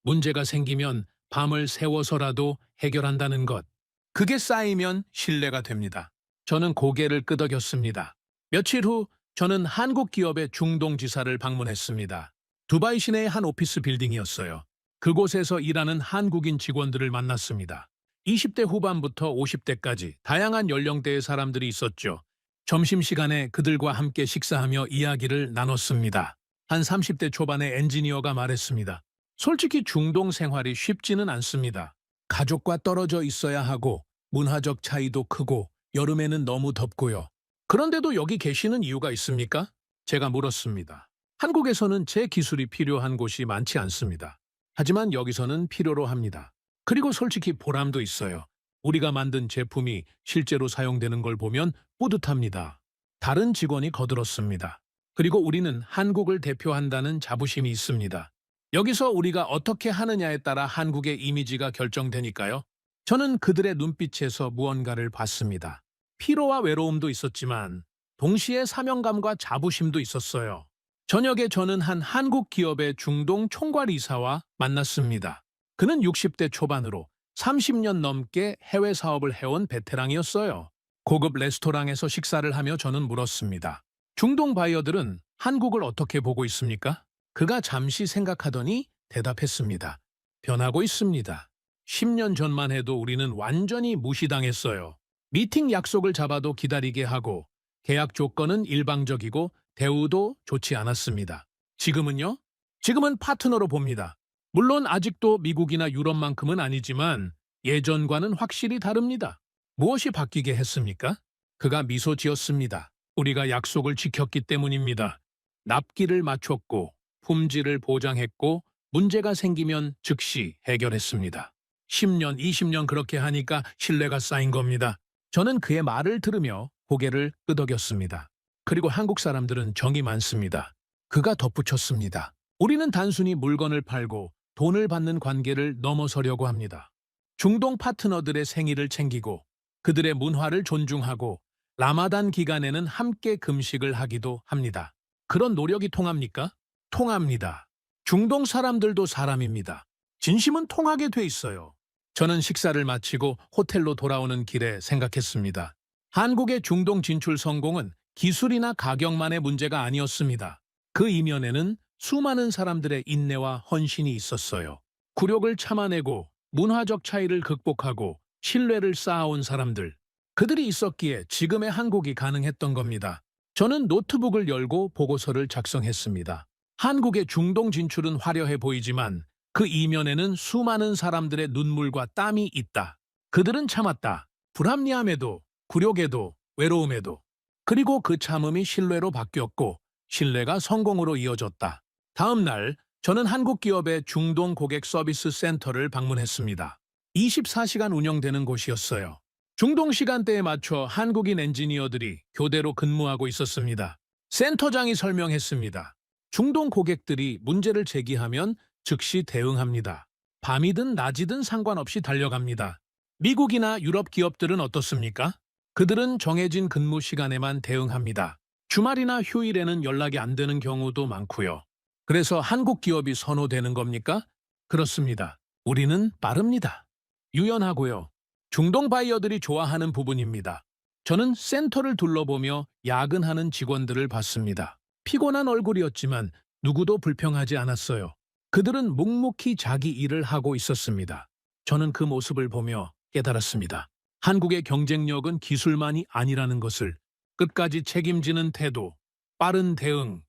문제가 생기면 밤을 새워서라도 해결한다는 것, 그게 쌓이면 신뢰가 됩니다. 저는 고개를 끄덕였습니다. 며칠 후 저는 한국 기업의 중동 지사를 방문했습니다. 두바이 시내의 한 오피스 빌딩이었어요. 그곳에서 일하는 한국인 직원들을 만났습니다. 20대 후반부터 50대까지 다양한 연령대의 사람들이 있었죠. 점심시간에 그들과 함께 식사하며 이야기를 나눴습니다. 한 30대 초반의 엔지니어가 말했습니다. 솔직히 중동 생활이 쉽지는 않습니다. 가족과 떨어져 있어야 하고 문화적 차이도 크고 여름에는 너무 덥고요. 그런데도 여기 계시는 이유가 있습니까? 제가 물었습니다. 한국에서는 제 기술이 필요한 곳이 많지 않습니다. 하지만 여기서는 필요로 합니다. 그리고 솔직히 보람도 있어요. 우리가 만든 제품이 실제로 사용되는 걸 보면 뿌듯합니다. 다른 직원이 거들었습니다. 그리고 우리는 한국을 대표한다는 자부심이 있습니다. 여기서 우리가 어떻게 하느냐에 따라 한국의 이미지가 결정되니까요. 저는 그들의 눈빛에서 무언가를 봤습니다. 피로와 외로움도 있었지만 동시에 사명감과 자부심도 있었어요. 저녁에 저는 한 한국 기업의 중동 총괄이사와 만났습니다. 그는 60대 초반으로 30년 넘게 해외 사업을 해온 베테랑이었어요. 고급 레스토랑에서 식사를 하며 저는 물었습니다. 중동 바이어들은 한국을 어떻게 보고 있습니까? 그가 잠시 생각하더니 대답했습니다. 변하고 있습니다. 10년 전만 해도 우리는 완전히 무시당했어요. 미팅 약속을 잡아도 기다리게 하고 계약 조건은 일방적이고 대우도 좋지 않았습니다. 지금은요? 지금은 파트너로 봅니다. 물론 아직도 미국이나 유럽만큼은 아니지만 예전과는 확실히 다릅니다. 무엇이 바뀌게 했습니까? 그가 미소 지었습니다. 우리가 약속을 지켰기 때문입니다. 납기를 맞췄고 품질을 보장했고 문제가 생기면 즉시 해결했습니다. 10년, 20년 그렇게 하니까 신뢰가 쌓인 겁니다. 저는 그의 말을 들으며 고개를 끄덕였습니다. 그리고 한국 사람들은 정이 많습니다. 그가 덧붙였습니다. 우리는 단순히 물건을 팔고 돈을 받는 관계를 넘어서려고 합니다. 중동 파트너들의 생일을 챙기고 그들의 문화를 존중하고 라마단 기간에는 함께 금식을 하기도 합니다. 그런 노력이 통합니까? 통합니다. 중동 사람들도 사람입니다. 진심은 통하게 돼 있어요. 저는 식사를 마치고 호텔로 돌아오는 길에 생각했습니다. 한국의 중동 진출 성공은 기술이나 가격만의 문제가 아니었습니다. 그 이면에는 수많은 사람들의 인내와 헌신이 있었어요. 굴욕을 참아내고 문화적 차이를 극복하고 신뢰를 쌓아온 사람들. 그들이 있었기에 지금의 한국이 가능했던 겁니다. 저는 노트북을 열고 보고서를 작성했습니다. 한국의 중동 진출은 화려해 보이지만 그 이면에는 수많은 사람들의 눈물과 땀이 있다. 그들은 참았다. 불합리함에도, 굴욕에도, 외로움에도. 그리고 그 참음이 신뢰로 바뀌었고 신뢰가 성공으로 이어졌다. 다음 날 저는 한국 기업의 중동 고객 서비스 센터를 방문했습니다. 24시간 운영되는 곳이었어요. 중동 시간대에 맞춰 한국인 엔지니어들이 교대로 근무하고 있었습니다. 센터장이 설명했습니다. 중동 고객들이 문제를 제기하면 즉시 대응합니다. 밤이든 낮이든 상관없이 달려갑니다. 미국이나 유럽 기업들은 어떻습니까? 그들은 정해진 근무 시간에만 대응합니다. 주말이나 휴일에는 연락이 안 되는 경우도 많고요. 그래서 한국 기업이 선호되는 겁니까? 그렇습니다. 우리는 빠릅니다. 유연하고요. 중동 바이어들이 좋아하는 부분입니다. 저는 센터를 둘러보며 야근하는 직원들을 봤습니다. 피곤한 얼굴이었지만 누구도 불평하지 않았어요. 그들은 묵묵히 자기 일을 하고 있었습니다. 저는 그 모습을 보며 깨달았습니다. 한국의 경쟁력은 기술만이 아니라는 것을. 끝까지 책임지는 태도, 빠른 대응,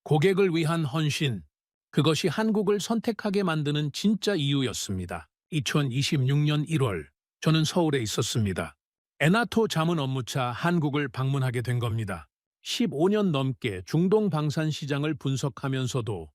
고객을 위한 헌신, 그것이 한국을 선택하게 만드는 진짜 이유였습니다. 2026년 1월, 저는 서울에 있었습니다. 에나토 자문 업무차 한국을 방문하게 된 겁니다. 15년 넘게 중동 방산 시장을 분석하면서도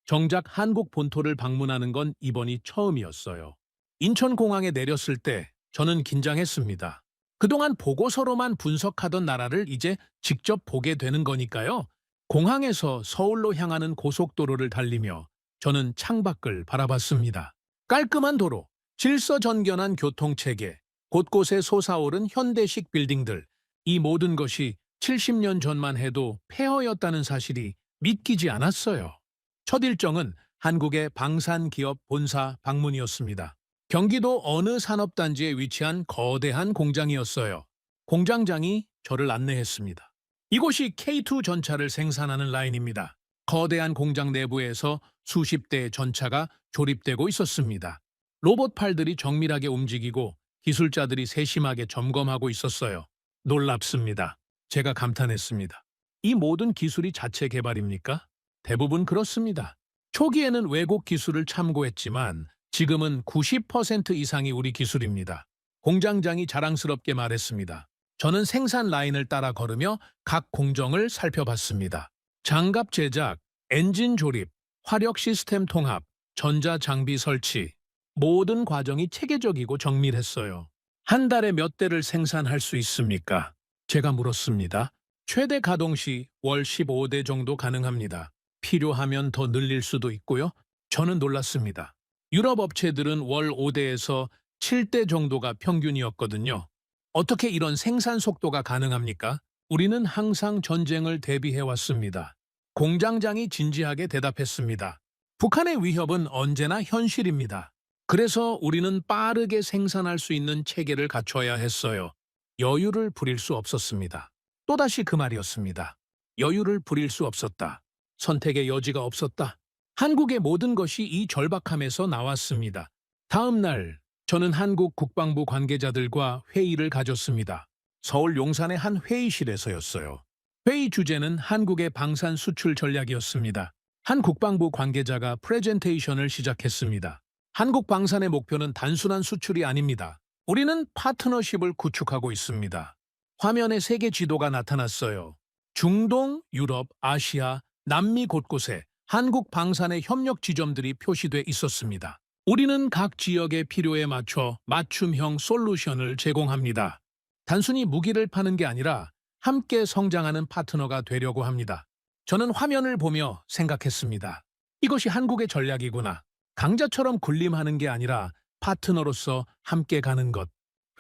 정작 한국 본토를 방문하는 건 이번이 처음이었어요. 인천공항에 내렸을 때 저는 긴장했습니다. 그동안 보고서로만 분석하던 나라를 이제 직접 보게 되는 거니까요. 공항에서 서울로 향하는 고속도로를 달리며 저는 창밖을 바라봤습니다. 깔끔한 도로, 질서전견한 교통체계, 곳곳에 솟아오른 현대식 빌딩들, 이 모든 것이 70년 전만 해도 폐허였다는 사실이 믿기지 않았어요. 첫 일정은 한국의 방산기업 본사 방문이었습니다. 경기도 어느 산업단지에 위치한 거대한 공장이었어요. 공장장이 저를 안내했습니다. 이곳이 K2 전차를 생산하는 라인입니다. 거대한 공장 내부에서 수십 대의 전차가 조립되고 있었습니다. 로봇 팔들이 정밀하게 움직이고 기술자들이 세심하게 점검하고 있었어요. 놀랍습니다. 제가 감탄했습니다. 이 모든 기술이 자체 개발입니까? 대부분 그렇습니다. 초기에는 외국 기술을 참고했지만 지금은 90% 이상이 우리 기술입니다. 공장장이 자랑스럽게 말했습니다. 저는 생산 라인을 따라 걸으며 각 공정을 살펴봤습니다. 장갑 제작, 엔진 조립, 화력 시스템 통합, 전자 장비 설치, 모든 과정이 체계적이고 정밀했어요. 한 달에 몇 대를 생산할 수 있습니까? 제가 물었습니다. 최대 가동 시 월 15대 정도 가능합니다. 필요하면 더 늘릴 수도 있고요. 저는 놀랐습니다. 유럽 업체들은 월 5대에서 7대 정도가 평균이었거든요. 어떻게 이런 생산 속도가 가능합니까? 우리는 항상 전쟁을 대비해왔습니다. 공장장이 진지하게 대답했습니다. 북한의 위협은 언제나 현실입니다. 그래서 우리는 빠르게 생산할 수 있는 체계를 갖춰야 했어요. 여유를 부릴 수 없었습니다. 또다시 그 말이었습니다. 여유를 부릴 수 없었다. 선택의 여지가 없었다. 한국의 모든 것이 이 절박함에서 나왔습니다. 다음 날 저는 한국 국방부 관계자들과 회의를 가졌습니다. 서울 용산의 한 회의실에서였어요. 회의 주제는 한국의 방산 수출 전략이었습니다. 한 국방부 관계자가 프레젠테이션을 시작했습니다. 한국 방산의 목표는 단순한 수출이 아닙니다. 우리는 파트너십을 구축하고 있습니다. 화면에 세계 지도가 나타났어요. 중동, 유럽, 아시아, 남미 곳곳에 한국 방산의 협력 지점들이 표시돼 있었습니다. 우리는 각 지역의 필요에 맞춰 맞춤형 솔루션을 제공합니다. 단순히 무기를 파는 게 아니라 함께 성장하는 파트너가 되려고 합니다. 저는 화면을 보며 생각했습니다. 이것이 한국의 전략이구나. 강자처럼 군림하는 게 아니라 파트너로서 함께 가는 것.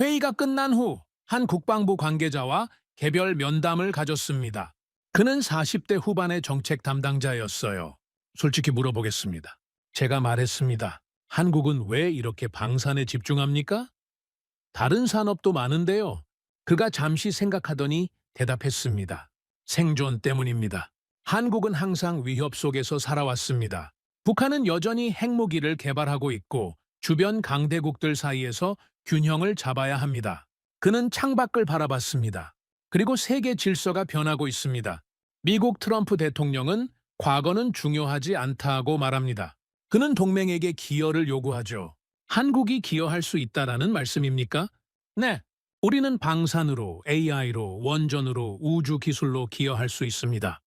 회의가 끝난 후 한 국방부 관계자와 개별 면담을 가졌습니다. 그는 40대 후반의 정책 담당자였어요. 솔직히 물어보겠습니다. 제가 말했습니다. 한국은 왜 이렇게 방산에 집중합니까? 다른 산업도 많은데요. 그가 잠시 생각하더니 대답했습니다. 생존 때문입니다. 한국은 항상 위협 속에서 살아왔습니다. 북한은 여전히 핵무기를 개발하고 있고 주변 강대국들 사이에서 균형을 잡아야 합니다. 그는 창밖을 바라봤습니다. 그리고 세계 질서가 변하고 있습니다. 미국 트럼프 대통령은 과거는 중요하지 않다고 말합니다. 그는 동맹에게 기여를 요구하죠. 한국이 기여할 수 있다라는 말씀입니까? 네. 우리는 방산으로, AI로, 원전으로, 우주 기술로 기여할 수 있습니다.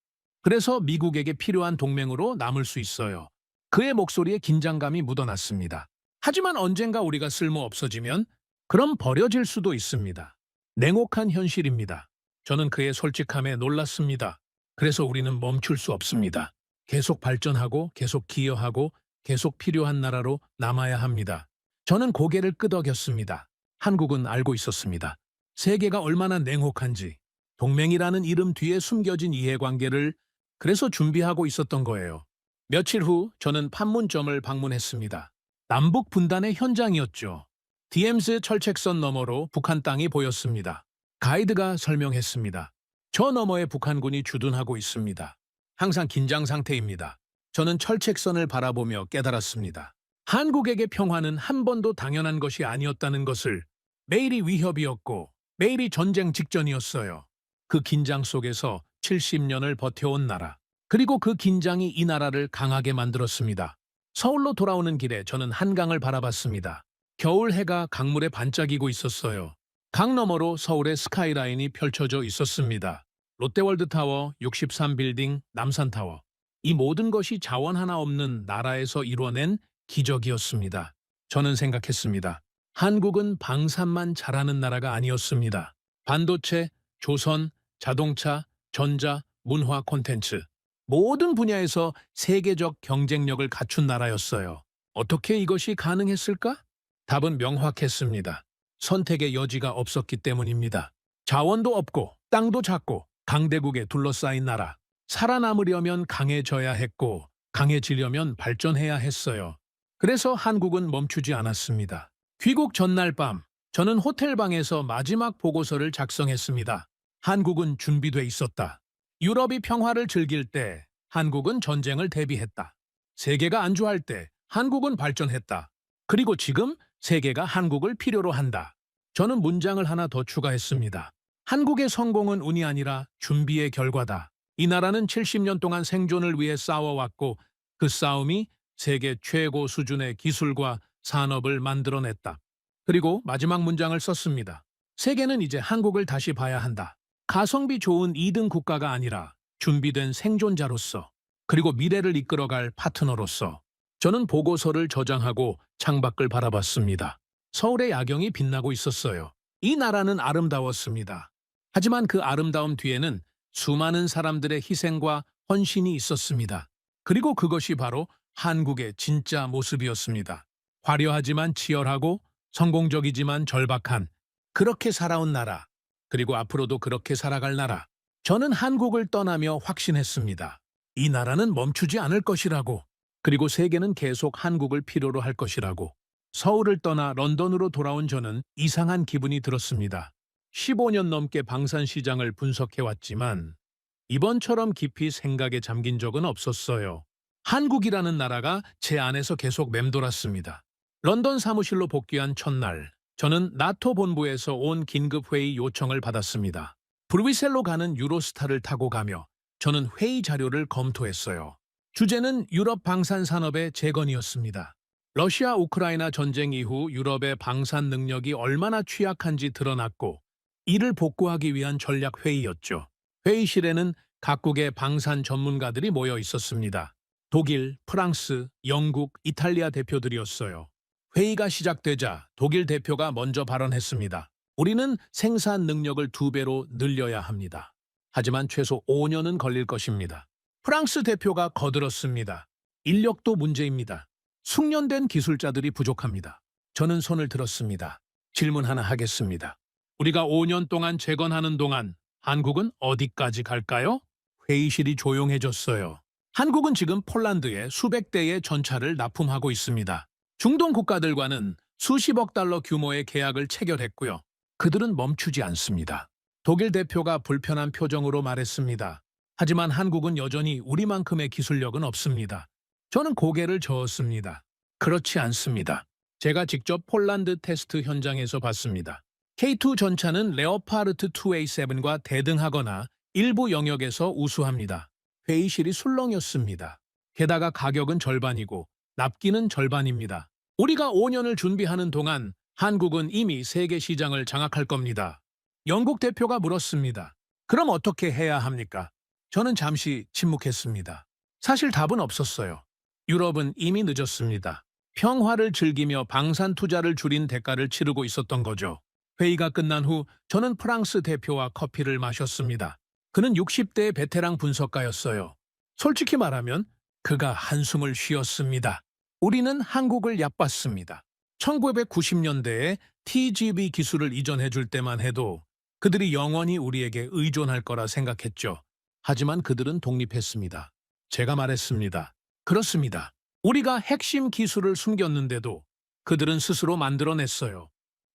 그래서 미국에게 필요한 동맹으로 남을 수 있어요. 그의 목소리에 긴장감이 묻어났습니다. 하지만 언젠가 우리가 쓸모 없어지면 그럼 버려질 수도 있습니다. 냉혹한 현실입니다. 저는 그의 솔직함에 놀랐습니다. 그래서 우리는 멈출 수 없습니다. 계속 발전하고 계속 기여하고 계속 필요한 나라로 남아야 합니다. 저는 고개를 끄덕였습니다. 한국은 알고 있었습니다. 세계가 얼마나 냉혹한지, 동맹이라는 이름 뒤에 숨겨진 이해관계를 그래서 준비하고 있었던 거예요. 며칠 후 저는 판문점을 방문했습니다. 남북 분단의 현장이었죠. DMZ 철책선 너머로 북한 땅이 보였습니다. 가이드가 설명했습니다. 저 너머에 북한군이 주둔하고 있습니다. 항상 긴장 상태입니다. 저는 철책선을 바라보며 깨달았습니다. 한국에게 평화는 한 번도 당연한 것이 아니었다는 것을. 매일이 위협이었고 매일이 전쟁 직전이었어요. 그 긴장 속에서 70년을 버텨온 나라. 그리고 그 긴장이 이 나라를 강하게 만들었습니다. 서울로 돌아오는 길에 저는 한강을 바라봤습니다. 겨울 해가 강물에 반짝이고 있었어요. 강 너머로 서울의 스카이라인이 펼쳐져 있었습니다. 롯데월드타워, 63빌딩, 남산타워. 이 모든 것이 자원 하나 없는 나라에서 이뤄낸 기적이었습니다. 저는 생각했습니다. 한국은 방산만 잘하는 나라가 아니었습니다. 반도체, 조선, 자동차, 전자, 문화 콘텐츠. 모든 분야에서 세계적 경쟁력을 갖춘 나라였어요. 어떻게 이것이 가능했을까? 답은 명확했습니다. 선택의 여지가 없었기 때문입니다. 자원도 없고 땅도 작고 강대국에 둘러싸인 나라. 살아남으려면 강해져야 했고 강해지려면 발전해야 했어요. 그래서 한국은 멈추지 않았습니다. 귀국 전날 밤 저는 호텔방에서 마지막 보고서를 작성했습니다. 한국은 준비돼 있었다. 유럽이 평화를 즐길 때 한국은 전쟁을 대비했다. 세계가 안주할 때 한국은 발전했다. 그리고 지금 세계가 한국을 필요로 한다. 저는 문장을 하나 더 추가했습니다. 한국의 성공은 운이 아니라 준비의 결과다. 이 나라는 70년 동안 생존을 위해 싸워왔고 그 싸움이 세계 최고 수준의 기술과 산업을 만들어냈다. 그리고 마지막 문장을 썼습니다. 세계는 이제 한국을 다시 봐야 한다. 가성비 좋은 2등 국가가 아니라 준비된 생존자로서 그리고 미래를 이끌어갈 파트너로서. 저는 보고서를 저장하고 창밖을 바라봤습니다. 서울의 야경이 빛나고 있었어요. 이 나라는 아름다웠습니다. 하지만 그 아름다움 뒤에는 수많은 사람들의 희생과 헌신이 있었습니다. 그리고 그것이 바로 한국의 진짜 모습이었습니다. 화려하지만 치열하고 성공적이지만 절박한 그렇게 살아온 나라. 그리고 앞으로도 그렇게 살아갈 나라. 저는 한국을 떠나며 확신했습니다. 이 나라는 멈추지 않을 것이라고. 그리고 세계는 계속 한국을 필요로 할 것이라고. 서울을 떠나 런던으로 돌아온 저는 이상한 기분이 들었습니다. 15년 넘게 방산시장을 분석해왔지만 이번처럼 깊이 생각에 잠긴 적은 없었어요. 한국이라는 나라가 제 안에서 계속 맴돌았습니다. 런던 사무실로 복귀한 첫날, 저는 나토 본부에서 온 긴급회의 요청을 받았습니다. 브뤼셀로 가는 유로스타를 타고 가며 저는 회의 자료를 검토했어요. 주제는 유럽 방산 산업의 재건이었습니다. 러시아 우크라이나 전쟁 이후 유럽의 방산 능력이 얼마나 취약한지 드러났고 이를 복구하기 위한 전략 회의였죠. 회의실에는 각국의 방산 전문가들이 모여 있었습니다. 독일, 프랑스, 영국, 이탈리아 대표들이었어요. 회의가 시작되자 독일 대표가 먼저 발언했습니다. 우리는 생산 능력을 2배로 늘려야 합니다. 하지만 최소 5년은 걸릴 것입니다. 프랑스 대표가 거들었습니다. 인력도 문제입니다. 숙련된 기술자들이 부족합니다. 저는 손을 들었습니다. 질문 하나 하겠습니다. 우리가 5년 동안 재건하는 동안 한국은 어디까지 갈까요? 회의실이 조용해졌어요. 한국은 지금 폴란드에 수백 대의 전차를 납품하고 있습니다. 중동 국가들과는 수십억 달러 규모의 계약을 체결했고요. 그들은 멈추지 않습니다. 독일 대표가 불편한 표정으로 말했습니다. 하지만 한국은 여전히 우리만큼의 기술력은 없습니다. 저는 고개를 저었습니다. 그렇지 않습니다. 제가 직접 폴란드 테스트 현장에서 봤습니다. K2 전차는 레오파르트 2A7과 대등하거나 일부 영역에서 우수합니다. 회의실이 술렁였습니다. 게다가 가격은 절반이고 납기는 절반입니다. 우리가 5년을 준비하는 동안 한국은 이미 세계 시장을 장악할 겁니다. 영국 대표가 물었습니다. 그럼 어떻게 해야 합니까? 저는 잠시 침묵했습니다. 사실 답은 없었어요. 유럽은 이미 늦었습니다. 평화를 즐기며 방산 투자를 줄인 대가를 치르고 있었던 거죠. 회의가 끝난 후 저는 프랑스 대표와 커피를 마셨습니다. 그는 60대의 베테랑 분석가였어요. 솔직히 말하면 그가 한숨을 쉬었습니다. 우리는 한국을 얕봤습니다. 1990년대에 TGV 기술을 이전해 줄 때만 해도 그들이 영원히 우리에게 의존할 거라 생각했죠. 하지만 그들은 독립했습니다. 제가 말했습니다. 그렇습니다. 우리가 핵심 기술을 숨겼는데도 그들은 스스로 만들어냈어요.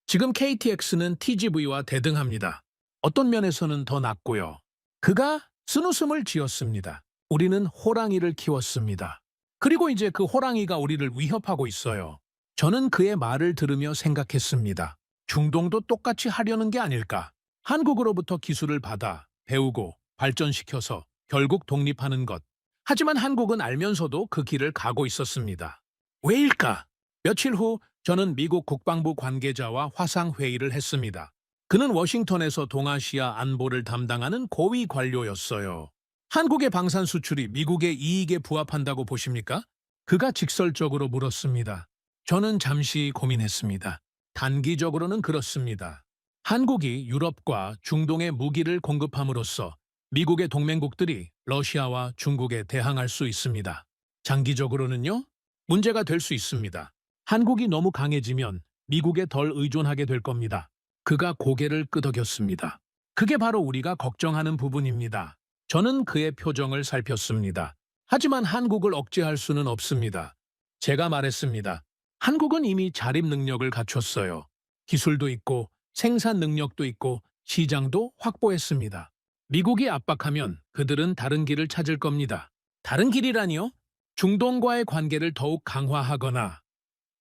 지금 KTX는 TGV와 대등합니다. 어떤 면에서는 더 낫고요. 그가 쓴웃음을 지었습니다. 우리는 호랑이를 키웠습니다. 그리고 이제 그 호랑이가 우리를 위협하고 있어요. 저는 그의 말을 들으며 생각했습니다. 중동도 똑같이 하려는 게 아닐까. 한국으로부터 기술을 받아 배우고 발전시켜서 결국 독립하는 것. 하지만 한국은 알면서도 그 길을 가고 있었습니다. 왜일까? 며칠 후 저는 미국 국방부 관계자와 화상회의를 했습니다. 그는 워싱턴에서 동아시아 안보를 담당하는 고위 관료였어요. 한국의 방산 수출이 미국의 이익에 부합한다고 보십니까? 그가 직설적으로 물었습니다. 저는 잠시 고민했습니다. 단기적으로는 그렇습니다. 한국이 유럽과 중동에 무기를 공급함으로써 미국의 동맹국들이 러시아와 중국에 대항할 수 있습니다. 장기적으로는요? 문제가 될 수 있습니다. 한국이 너무 강해지면 미국에 덜 의존하게 될 겁니다. 그가 고개를 끄덕였습니다. 그게 바로 우리가 걱정하는 부분입니다. 저는 그의 표정을 살폈습니다. 하지만 한국을 억제할 수는 없습니다. 제가 말했습니다. 한국은 이미 자립 능력을 갖췄어요. 기술도 있고 생산 능력도 있고 시장도 확보했습니다. 미국이 압박하면 그들은 다른 길을 찾을 겁니다. 다른 길이라니요? 중동과의 관계를 더욱 강화하거나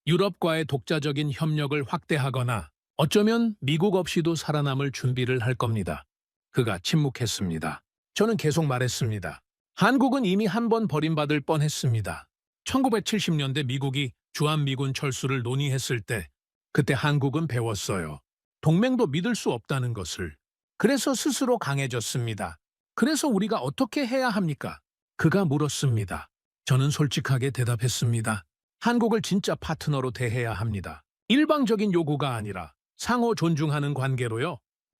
유럽과의 독자적인 협력을 확대하거나 어쩌면 미국 없이도 살아남을 준비를 할 겁니다. 그가 침묵했습니다. 저는 계속 말했습니다. 한국은 이미 한 번 버림받을 뻔했습니다. 1970년대 미국이 주한미군 철수를 논의했을 때 그때 한국은 배웠어요. 동맹도 믿을 수 없다는 것을. 그래서 스스로 강해졌습니다. 그래서 우리가 어떻게 해야 합니까? 그가 물었습니다. 저는 솔직하게 대답했습니다. 한국을 진짜 파트너로 대해야 합니다. 일방적인 요구가 아니라 상호 존중하는 관계로요.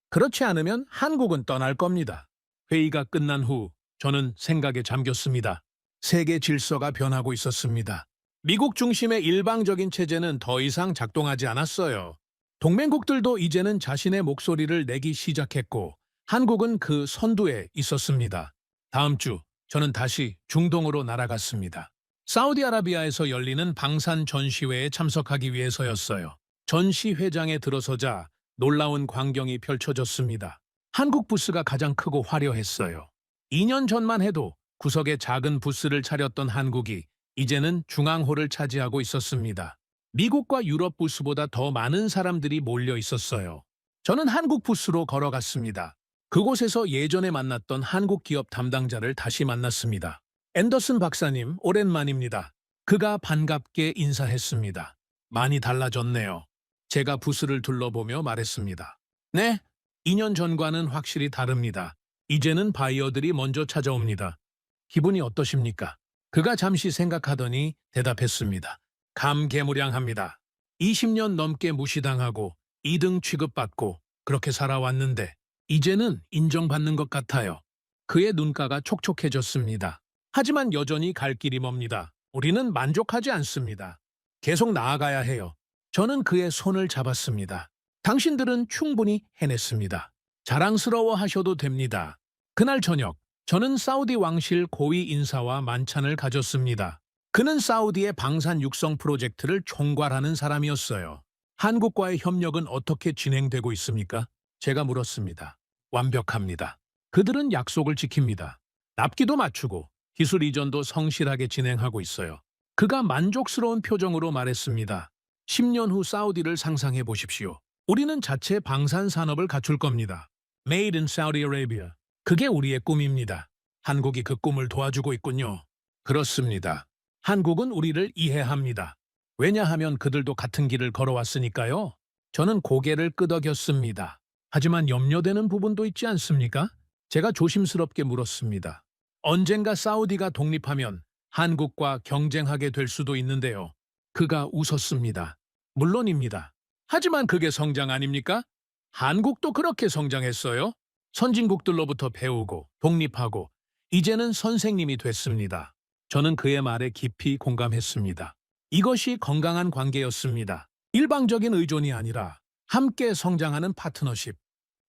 그렇지 않으면 한국은 떠날 겁니다. 회의가 끝난 후 저는 생각에 잠겼습니다. 세계 질서가 변하고 있었습니다. 미국 중심의 일방적인 체제는 더 이상 작동하지 않았어요. 동맹국들도 이제는 자신의 목소리를 내기 시작했고 한국은 그 선두에 있었습니다. 다음 주 저는 다시 중동으로 날아갔습니다. 사우디아라비아에서 열리는 방산 전시회에 참석하기 위해서였어요. 전시회장에 들어서자 놀라운 광경이 펼쳐졌습니다. 한국 부스가 가장 크고 화려했어요. 2년 전만 해도 구석에 작은 부스를 차렸던 한국이 이제는 중앙홀을 차지하고 있었습니다. 미국과 유럽 부스보다 더 많은 사람들이 몰려 있었어요. 저는 한국 부스로 걸어갔습니다. 그곳에서 예전에 만났던 한국 기업 담당자를 다시 만났습니다. 앤더슨 박사님, 오랜만입니다. 그가 반갑게 인사했습니다. 많이 달라졌네요. 제가 부스를 둘러보며 말했습니다. 네, 2년 전과는 확실히 다릅니다. 이제는 바이어들이 먼저 찾아옵니다. 기분이 어떠십니까? 그가 잠시 생각하더니 대답했습니다. 감개무량합니다. 20년 넘게 무시당하고 2등 취급받고 그렇게 살아왔는데 이제는 인정받는 것 같아요. 그의 눈가가 촉촉해졌습니다. 하지만 여전히 갈 길이 멉니다. 우리는 만족하지 않습니다. 계속 나아가야 해요. 저는 그의 손을 잡았습니다. 당신들은 충분히 해냈습니다. 자랑스러워 하셔도 됩니다. 그날 저녁, 저는 사우디 왕실 고위 인사와 만찬을 가졌습니다. 그는 사우디의 방산 육성 프로젝트를 총괄하는 사람이었어요. 한국과의 협력은 어떻게 진행되고 있습니까? 제가 물었습니다. 완벽합니다. 그들은 약속을 지킵니다. 납기도 맞추고 기술 이전도 성실하게 진행하고 있어요. 그가 만족스러운 표정으로 말했습니다. 10년 후 사우디를 상상해 보십시오. 우리는 자체 방산 산업을 갖출 겁니다. Made in Saudi Arabia. 그게 우리의 꿈입니다. 한국이 그 꿈을 도와주고 있군요. 그렇습니다. 한국은 우리를 이해합니다. 왜냐하면 그들도 같은 길을 걸어왔으니까요. 저는 고개를 끄덕였습니다. 하지만 염려되는 부분도 있지 않습니까? 제가 조심스럽게 물었습니다. 언젠가 사우디가 독립하면 한국과 경쟁하게 될 수도 있는데요. 그가 웃었습니다. 물론입니다. 하지만 그게 성장 아닙니까? 한국도 그렇게 성장했어요. 선진국들로부터 배우고 독립하고 이제는 선생님이 됐습니다. 저는 그의 말에 깊이 공감했습니다. 이것이 건강한 관계였습니다. 일방적인 의존이 아니라 함께 성장하는 파트너십.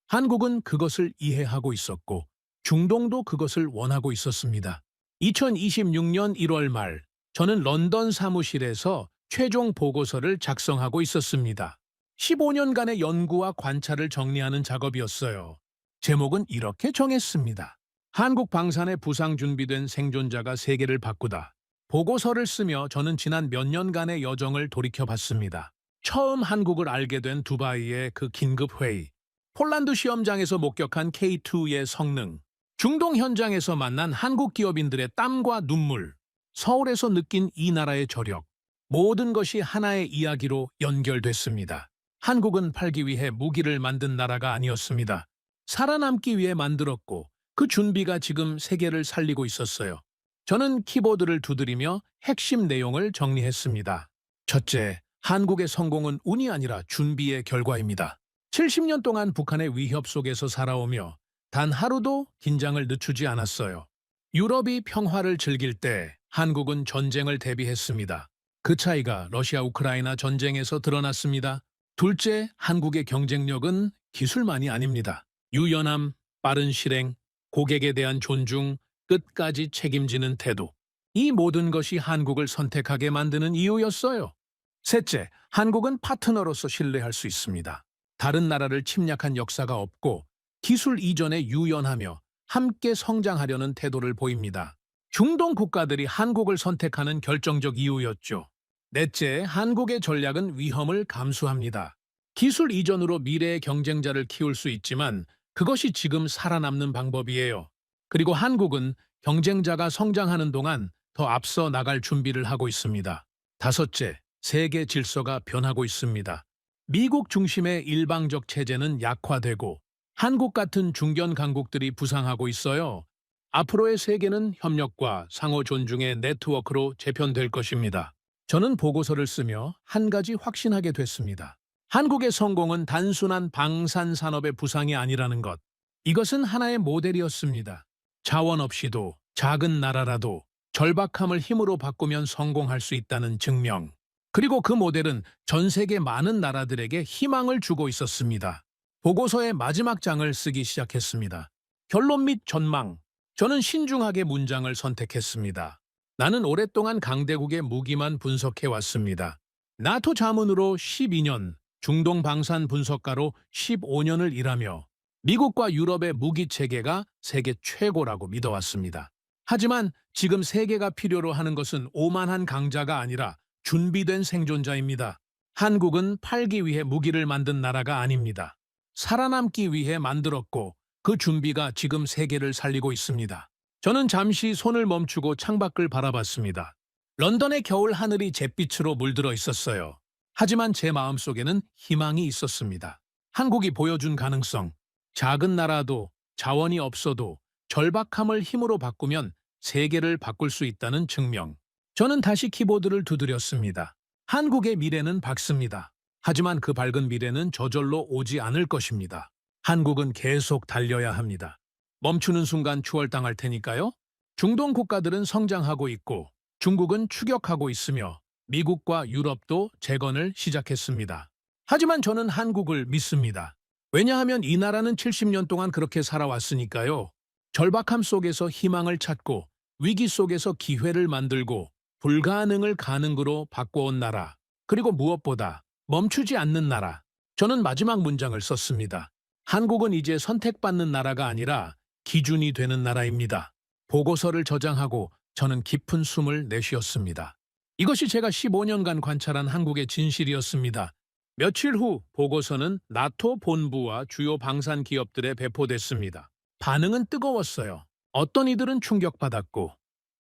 한국은 그것을 이해하고 있었고 중동도 그것을 원하고 있었습니다. 2026년 1월 말 저는 런던 사무실에서 최종 보고서를 작성하고 있었습니다. 15년간의 연구와 관찰을 정리하는 작업이었어요. 제목은 이렇게 정했습니다. 한국 방산의 부상 준비된 생존자가 세계를 바꾸다. 보고서를 쓰며 저는 지난 몇 년간의 여정을 돌이켜봤습니다. 처음 한국을 알게 된 두바이의 그 긴급 회의, 폴란드 시험장에서 목격한 K2의 성능, 중동 현장에서 만난 한국 기업인들의 땀과 눈물, 서울에서 느낀 이 나라의 저력, 모든 것이 하나의 이야기로 연결됐습니다. 한국은 팔기 위해 무기를 만든 나라가 아니었습니다. 살아남기 위해 만들었고 그 준비가 지금 세계를 살리고 있었어요. 저는 키보드를 두드리며 핵심 내용을 정리했습니다. 첫째, 한국의 성공은 운이 아니라 준비의 결과입니다. 70년 동안 북한의 위협 속에서 살아오며 단 하루도 긴장을 늦추지 않았어요. 유럽이 평화를 즐길 때 한국은 전쟁을 대비했습니다. 그 차이가 러시아 우크라이나 전쟁에서 드러났습니다. 둘째, 한국의 경쟁력은 기술만이 아닙니다. 유연함, 빠른 실행, 고객에 대한 존중, 끝까지 책임지는 태도. 이 모든 것이 한국을 선택하게 만드는 이유였어요. 셋째, 한국은 파트너로서 신뢰할 수 있습니다. 다른 나라를 침략한 역사가 없고 기술 이전에 유연하며 함께 성장하려는 태도를 보입니다. 중동 국가들이 한국을 선택하는 결정적 이유였죠. 넷째, 한국의 전략은 위험을 감수합니다. 기술 이전으로 미래의 경쟁자를 키울 수 있지만 그것이 지금 살아남는 방법이에요. 그리고 한국은 경쟁자가 성장하는 동안 더 앞서 나갈 준비를 하고 있습니다. 다섯째, 세계 질서가 변하고 있습니다. 미국 중심의 일방적 체제는 약화되고 한국 같은 중견 강국들이 부상하고 있어요. 앞으로의 세계는 협력과 상호 존중의 네트워크로 재편될 것입니다. 저는 보고서를 쓰며 한 가지 확신하게 됐습니다. 한국의 성공은 단순한 방산 산업의 부상이 아니라는 것. 이것은 하나의 모델이었습니다. 자원 없이도 작은 나라라도 절박함을 힘으로 바꾸면 성공할 수 있다는 증명. 그리고 그 모델은 전 세계 많은 나라들에게 희망을 주고 있었습니다. 보고서의 마지막 장을 쓰기 시작했습니다. 결론 및 전망. 저는 신중하게 문장을 선택했습니다. 나는 오랫동안 강대국의 무기만 분석해왔습니다. 나토 자문으로 12년, 중동 방산 분석가로 15년을 일하며 미국과 유럽의 무기 체계가 세계 최고라고 믿어왔습니다. 하지만 지금 세계가 필요로 하는 것은 오만한 강자가 아니라 준비된 생존자입니다. 한국은 팔기 위해 무기를 만든 나라가 아닙니다. 살아남기 위해 만들었고 그 준비가 지금 세계를 살리고 있습니다. 저는 잠시 손을 멈추고 창밖을 바라봤습니다. 런던의 겨울 하늘이 잿빛으로 물들어 있었어요. 하지만 제 마음속에는 희망이 있었습니다. 한국이 보여준 가능성, 작은 나라도 자원이 없어도 절박함을 힘으로 바꾸면 세계를 바꿀 수 있다는 증명. 저는 다시 키보드를 두드렸습니다. 한국의 미래는 밝습니다. 하지만 그 밝은 미래는 저절로 오지 않을 것입니다. 한국은 계속 달려야 합니다. 멈추는 순간 추월당할 테니까요. 중동 국가들은 성장하고 있고 중국은 추격하고 있으며 미국과 유럽도 재건을 시작했습니다. 하지만 저는 한국을 믿습니다. 왜냐하면 이 나라는 70년 동안 그렇게 살아왔으니까요. 절박함 속에서 희망을 찾고 위기 속에서 기회를 만들고 불가능을 가능으로 바꿔온 나라. 그리고 무엇보다 멈추지 않는 나라. 저는 마지막 문장을 썼습니다. 한국은 이제 선택받는 나라가 아니라 기준이 되는 나라입니다. 보고서를 저장하고 저는 깊은 숨을 내쉬었습니다. 이것이 제가 15년간 관찰한 한국의 진실이었습니다. 며칠 후 보고서는 나토 본부와 주요 방산 기업들에 배포됐습니다. 반응은 뜨거웠어요. 어떤 이들은 충격받았고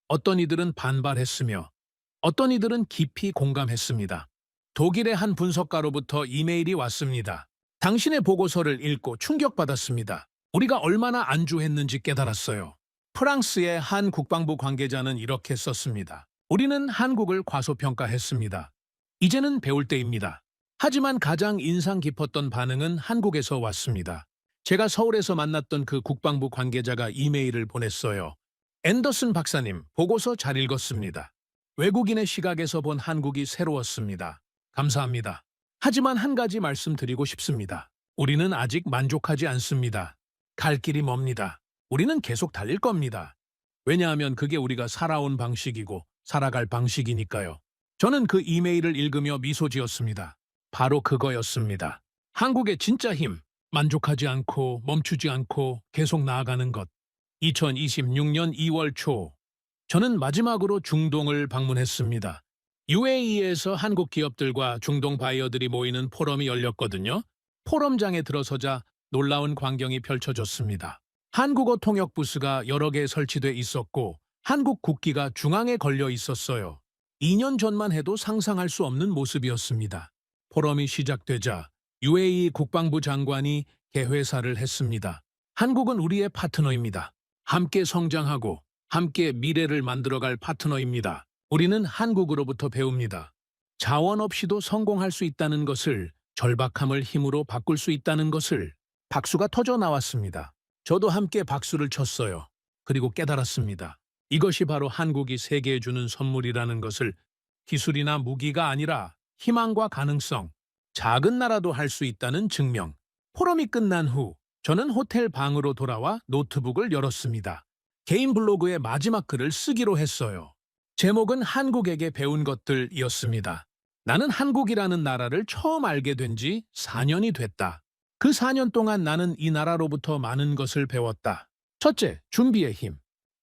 어떤 이들은 반발했으며 어떤 이들은 깊이 공감했습니다. 독일의 한 분석가로부터 이메일이 왔습니다. 당신의 보고서를 읽고 충격받았습니다. 우리가 얼마나 안주했는지 깨달았어요. 프랑스의 한 국방부 관계자는 이렇게 썼습니다. 우리는 한국을 과소평가했습니다. 이제는 배울 때입니다. 하지만 가장 인상 깊었던 반응은 한국에서 왔습니다. 제가 서울에서 만났던 그 국방부 관계자가 이메일을 보냈어요. 앤더슨 박사님, 보고서 잘 읽었습니다. 외국인의 시각에서 본 한국이 새로웠습니다. 감사합니다. 하지만 한 가지 말씀드리고 싶습니다. 우리는 아직 만족하지 않습니다. 갈 길이 멉니다. 우리는 계속 달릴 겁니다. 왜냐하면 그게 우리가 살아온 방식이고 살아갈 방식이니까요. 저는 그 이메일을 읽으며 미소 지었습니다. 바로 그거였습니다. 한국의 진짜 힘, 만족하지 않고 멈추지 않고 계속 나아가는 것. 2026년 2월 초, 저는 마지막으로 중동을 방문했습니다. UAE에서 한국 기업들과 중동 바이어들이 모이는 포럼이 열렸거든요. 포럼장에 들어서자 놀라운 광경이 펼쳐졌습니다. 한국어 통역 부스가 여러 개 설치돼 있었고 한국 국기가 중앙에 걸려 있었어요. 2년 전만 해도 상상할 수 없는 모습이었습니다. 포럼이 시작되자 UAE 국방부 장관이 개회사를 했습니다. 한국은 우리의 파트너입니다. 함께 성장하고 함께 미래를 만들어갈 파트너입니다. 우리는 한국으로부터 배웁니다. 자원 없이도 성공할 수 있다는 것을, 절박함을 힘으로 바꿀 수 있다는 것을. 박수가 터져 나왔습니다. 저도 함께 박수를 쳤어요. 그리고 깨달았습니다. 이것이 바로 한국이 세계에 주는 선물이라는 것을. 기술이나 무기가 아니라 희망과 가능성, 작은 나라도 할 수 있다는 증명. 포럼이 끝난 후 저는 호텔 방으로 돌아와 노트북을 열었습니다. 개인 블로그의 마지막 글을 쓰기로 했어요. 제목은 한국에게 배운 것들이었습니다. 나는 한국이라는 나라를 처음 알게 된 지 4년이 됐다. 그 4년 동안 나는 이 나라로부터 많은 것을 배웠다. 첫째, 준비의 힘.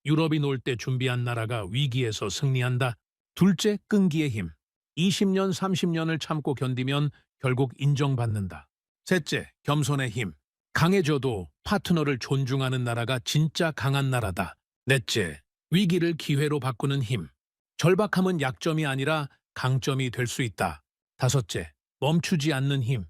유럽이 놀 때 준비한 나라가 위기에서 승리한다. 둘째, 끈기의 힘. 20년, 30년을 참고 견디면 결국 인정받는다. 셋째, 겸손의 힘. 강해져도 파트너를 존중하는 나라가 진짜 강한 나라다. 넷째, 위기를 기회로 바꾸는 힘. 절박함은 약점이 아니라 강점이 될 수 있다. 다섯째, 멈추지 않는 힘.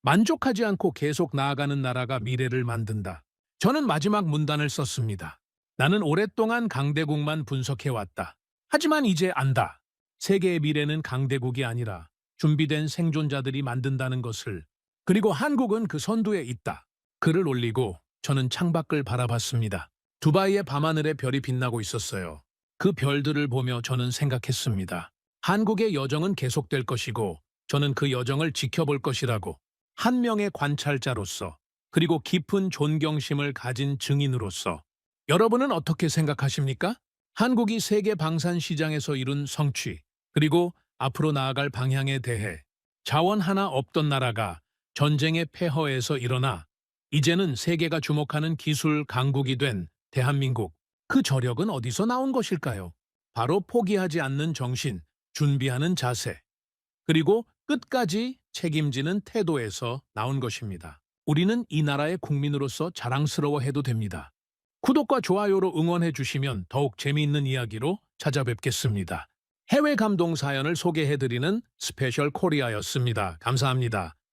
만족하지 않고 계속 나아가는 나라가 미래를 만든다. 저는 마지막 문단을 썼습니다. 나는 오랫동안 강대국만 분석해왔다. 하지만 이제 안다. 세계의 미래는 강대국이 아니라 준비된 생존자들이 만든다는 것을. 그리고 한국은 그 선두에 있다. 글을 올리고 저는 창밖을 바라봤습니다. 두바이의 밤하늘에 별이 빛나고 있었어요. 그 별들을 보며 저는 생각했습니다. 한국의 여정은 계속될 것이고 저는 그 여정을 지켜볼 것이라고. 한 명의 관찰자로서, 그리고 깊은 존경심을 가진 증인으로서. 여러분은 어떻게 생각하십니까? 한국이 세계 방산 시장에서 이룬 성취, 그리고 앞으로 나아갈 방향에 대해. 자원 하나 없던 나라가 전쟁의 폐허에서 일어나 이제는 세계가 주목하는 기술 강국이 된 대한민국. 그 저력은 어디서 나온 것일까요? 바로 포기하지 않는 정신, 준비하는 자세, 그리고 끝까지 책임지는 태도에서 나온 것입니다. 우리는 이 나라의 국민으로서 자랑스러워해도 됩니다. 구독과 좋아요로 응원해 주시면 더욱 재미있는 이야기로 찾아뵙겠습니다. 해외 감동 사연을 소개해드리는 스페셜 코리아였습니다. 감사합니다.